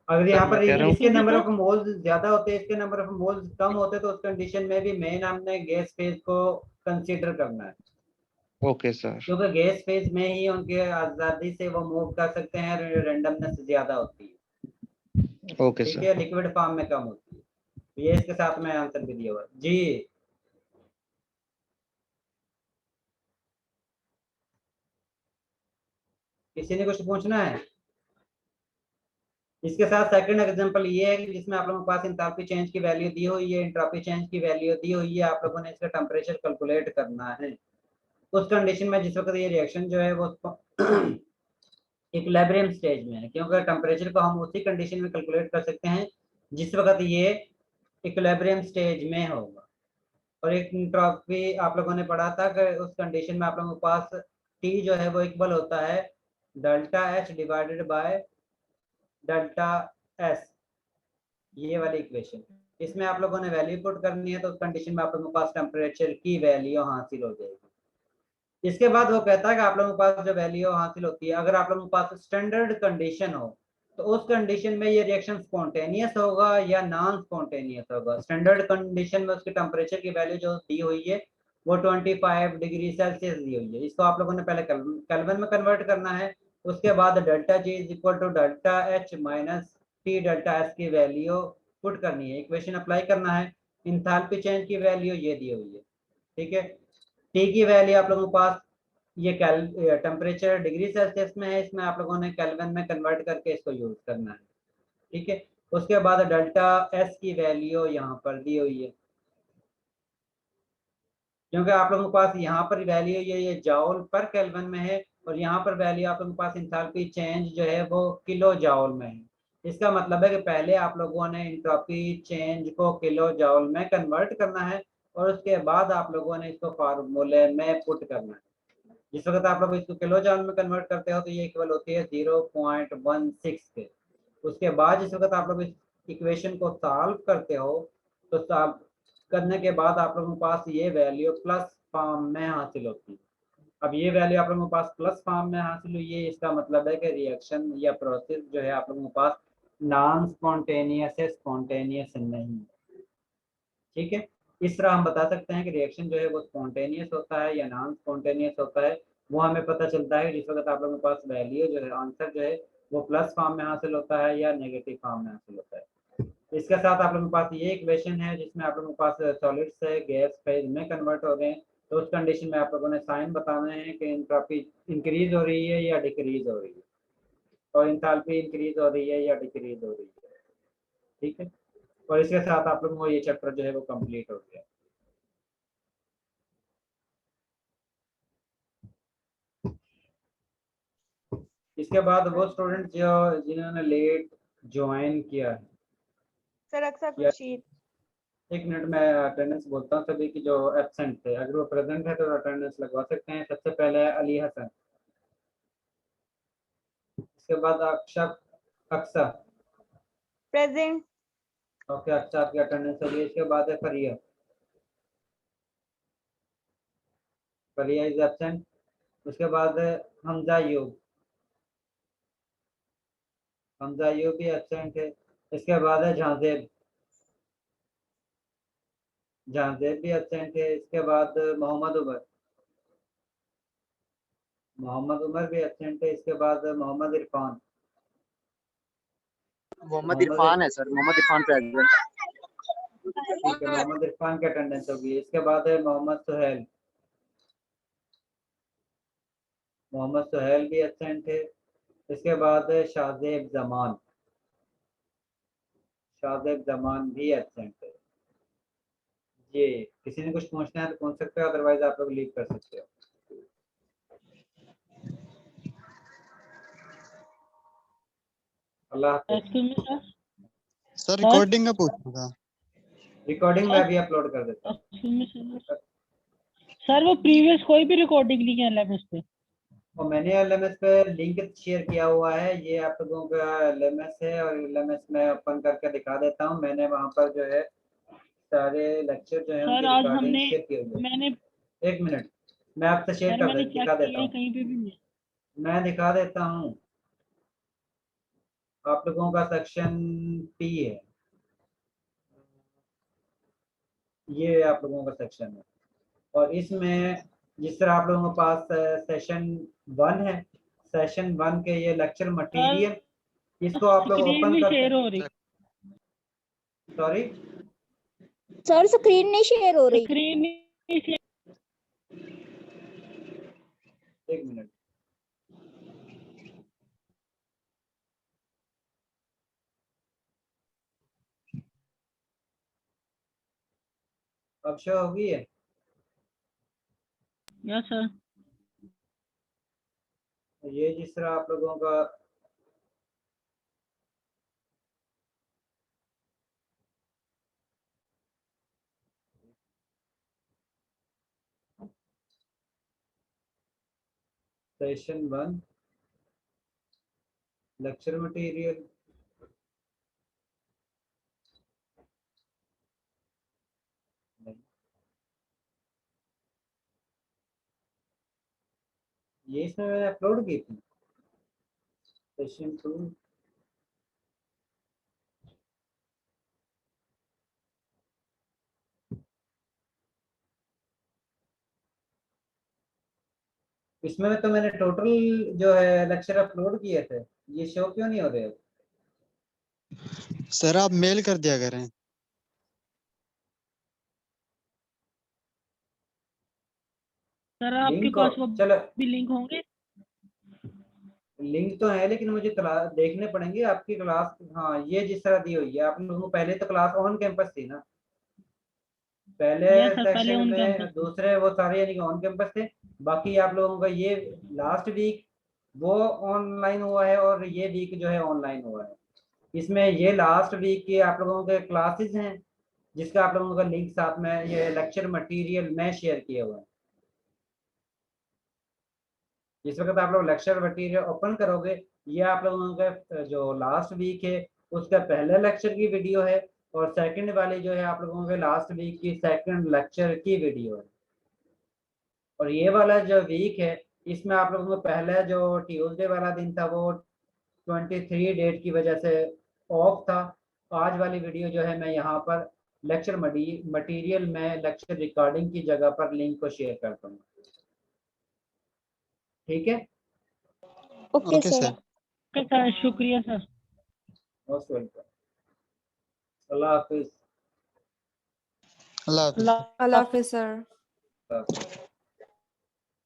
अगर सर यहाँ मैं पर कह रहा इसके हूँ नंबर ऑफ मोल्स ज्यादा होते हैं, इसके नंबर ऑफ मोल्स कम होते तो उस कंडीशन में भी मेन हमने गैस फेज को कंसीडर करना है, ओके सर। क्योंकि गैस फेज में ही उनके आजादी से वो मूव कर सकते हैं, रेंडमनेस ज्यादा होती है। ओके ठीक सर। है, लिक्विड फॉर्म में कम होती है। ये इसके साथ में आंसर भी दिया हुआ है। जी किसी ने कुछ पूछना है? इसके साथ सेकंड एग्जांपल ये है कि जिसमें आप लोगों के पास एंथैल्पी चेंज की वैल्यू दी हुई है, एंट्रोपी चेंज की वैल्यू दी हुई है, आप लोगों ने इसका टेम्परेचर कैलकुलेट करना है। उस कंडीशन में जिस वक्त ये रिएक्शन जो है वो इक्विलिब्रियम स्टेज में है, क्योंकि टेम्परेचर को हम उसी कंडीशन में कैलकुलेट कर सकते हैं जिस वक्त ये इक्विलिब्रियम स्टेज में होगा। और एक एंट्रोपी आप लोगों ने पढ़ा था कि उस कंडीशन में आप लोगों के पास टी जो है वो इक्वल होता है delta H divided by delta S, ये वाली इक्वेशन। इसमें आप लोगों ने वैल्यू पुट करनी है तो उस कंडीशन में आप लोगों के पास टेम्परेचर की वैल्यू हासिल हो जाएगी। इसके बाद वो कहता है कि आप लोगों के पास जो वैल्यू हासिल होती है, अगर आप लोगों के पास स्टैंडर्ड कंडीशन हो तो उस कंडीशन में ये रिएक्शन स्पॉन्टेनियस होगा या नॉन स्पॉन्टेनियस होगा। स्टैंडर्ड कंडीशन में उसके टेम्परेचर की वैल्यू जो दी हुई है वो 25 डिग्री सेल्सियस दी हुई है। इसको आप लोगों ने पहले केल्विन में कन्वर्ट करना है। उसके बाद delta G is equal to delta H minus T delta S की वैल्यू पुट करनी है, इक्वेशन अप्लाई करना है। इंथैल्पी चेंज की वैल्यू ये दी हुई है। ठीक है, टी की वैल्यू आप लोगों के पास ये टेम्परेचर डिग्री सेल्सियस में है, इसमें आप लोगों ने केल्विन में कन्वर्ट करके इसको यूज करना है। ठीक है, उसके बाद डेल्टा एस की वैल्यू यहाँ पर दी हुई है, क्योंकि आप लोगों के पास यहाँ पर वैल्यू ये जाउल पर केल्विन में है और यहाँ पर वैल्यू आप लोगों के पास एंथैल्पी चेंज जो है वो किलो जाउल में है। इसका मतलब है कि पहले आप लोगों ने एंट्रोपी चेंज को किलो जाउल में कन्वर्ट करना है और उसके बाद आप लोगों ने इसको फार्मूले में पुट करना है। जिस वक्त आप लोग इसको किलो जाउल में कन्वर्ट करते हो तो ये इक्वल होती है 0.16 के। उसके बाद जिस वक्त आप लोग इस इक्वेशन को सॉल्व करते हो तो सॉल्व करने के बाद आप लोगों के पास ये वैल्यू प्लस फॉर्म में हासिल होती है। अब ये वैल्यू आप लोगों के पास प्लस फॉर्म में हासिल हुई है, इसका मतलब है कि रिएक्शन या प्रोसेस जो है आप लोगों के पास नॉन स्पॉन्टेनियस है, स्पॉन्टेनियस नहीं है। ठीक है, इस तरह हम बता सकते हैं कि रिएक्शन जो है वो स्पॉन्टेनियस होता है या नॉन स्पॉन्टेनियस होता है। वो हमें पता चलता है जिस वक्त आप लोगों के पास वैल्यू जो है आंसर जो है वो प्लस फॉर्म में हासिल होता है या नेगेटिव फॉर्म में हासिल होता है। इसके साथ आप लोगों के पास ये इक्वेशन है जिसमें आप लोगों के पास सॉलिड से गैस फेज में कन्वर्ट हो गए हैं, तो उस कंडीशन में आप लोगों ने साइन बताने हैं कि एंट्रोपी इंक्रीज हो रही है या डिक्रीज हो रही है, और एंथैल्पी इंक्रीज हो रही है या डिक्रीज हो रही है। ठीक है, और इसके साथ आप लोगों को ये चैप्टर जो है वो कंप्लीट हो गया। इसके बाद वो स्टूडेंट जो जिन्होंने लेट ज्वाइन किया है, सर अक्सर या खुर्शीद। एक मिनट में अटेंडेंस बोलता हूँ सभी की जो एब्सेंट थे, अगर वो प्रेजेंट है तो अटेंडेंस लगवा सकते हैं। सबसे पहले है अली हसन, इसके बाद अक्सा, प्रेजेंट। ओके अक्सा आपकी अटेंडेंस होगी। इसके बाद है फरिया, फरिया इज एब्सेंट। उसके बाद है हमजा अयूब, हमजा अयूब भी एब्सेंट है। इसके बाद है जहांजेब, जहांजेब भी एब्सेंट है। इसके बाद मोहम्मद उमर, मोहम्मद उमर भी एब्सेंट है। इसके बाद मोहम्मद इरफान, मोहम्मद इरफान है सर, मोहम्मद इरफान प्रेजेंट। ठीक है, मोहम्मद इरफान की अटेंडेंस होगी। इसके बाद है मोहम्मद सुहेल, मोहम्मद सुहेल भी एब्सेंट है। इसके बाद है शाहजेब जमान, शाहजेब जमान भी एब्सेंट है। ये किसी ने कुछ पूछना है तो पूछ सकते हो, अदरवाइज आप लोग लीव कर सकते हो। अल्लाह हाफिज़। सर रिकॉर्डिंग का पूछना था। रिकॉर्डिंग मैं भी अपलोड कर देता हूँ। सर वो प्रीवियस कोई भी रिकॉर्डिंग नहीं है एलएमएस पे। और मैंने एलएमएस पे लिंक शेयर किया हुआ है, ये आप लोगों का एलएमएस है और एलएमएस में ओपन करके दिखा देता हूँ। मैंने वहाँ पर जो है सारे लेक्चर जो है उनकी सर आज रिकॉर्डिंग हमने शेयर की हुई है। मैंने एक मिनट मैं आपसे शेयर सर कर मैंने दिखा चेक देता किया है, हूँ, कहीं पे भी नहीं। मैं दिखा देता हूँ। आप लोगों का सेक्शन पी है, ये आप लोगों का सेक्शन है। और इसमें जिस तरह आप लोगों के पास सेशन 1 है, सेशन 1 के ये लेक्चर मटेरियल, इसको आप लोग स्क्रीन ओपन नहीं करते शेयर हो रही। सॉरी सर स्क्रीन नहीं शेयर हो रही। स्क्रीन नहीं शेयर। एक मिनट, अब शो होगी है। Yes sir. ये जिस तरह आप लोगों का सेशन 1 लेक्चर मटेरियल, ये इसमें मैंने अपलोड की थी। सेशन 2 इसमें तो मैंने टोटल जो है लेक्चर अपलोड किए थे, ये शो क्यों नहीं हो रहे? सर आप मेल कर दिया करें। सर आपके लिंक पास वो चलो भी लिंक होंगे। लिंक तो है लेकिन मुझे क्लास देखने पड़ेंगे आपकी क्लास। हाँ ये जिस तरह दी हुई है आप लोगों को, पहले तो क्लास ऑन कैंपस थी ना, पहले यस सर, पहले सेक्शन ऑन में कैंपस। दूसरे वो सारे यानी कि ऑन कैंपस थे। बाकी आप लोगों का ये लास्ट वीक वो ऑनलाइन हुआ है और ये वीक जो है ऑनलाइन हुआ है। इसमें ये लास्ट वीक के आप लोगों के क्लासेस हैं जिसका आप लोगों का लिंक साथ में ये लेक्चर मटेरियल में शेयर किए हुए हैं। जिस वक्त आप लोग लेक्चर मटेरियल ओपन करोगे, ये आप लोगों का जो लास्ट वीक है उसका पहले लेक्चर की वीडियो है और सेकंड वाली जो है आप लोगों के लास्ट वीक की सेकंड लेक्चर की वीडियो है। और ये वाला जो वीक है इसमें आप लोगों को पहले जो ट्यूसडे वाला दिन था वो 23 डेट की वजह से ऑफ था। आज वाली वीडियो जो है मैं यहाँ पर लेक्चर मटेरियल में लेक्चर रिकॉर्डिंग की जगह पर लिंक को शेयर करता हूँ। ठीक है, ओके सर। ओके सर, शुक्रिया सर। Most welcome. अल्लाह हाफिज। अल्लाह हाफिज। अल्लाह हाफिज सर। अल्लाह हाफिज।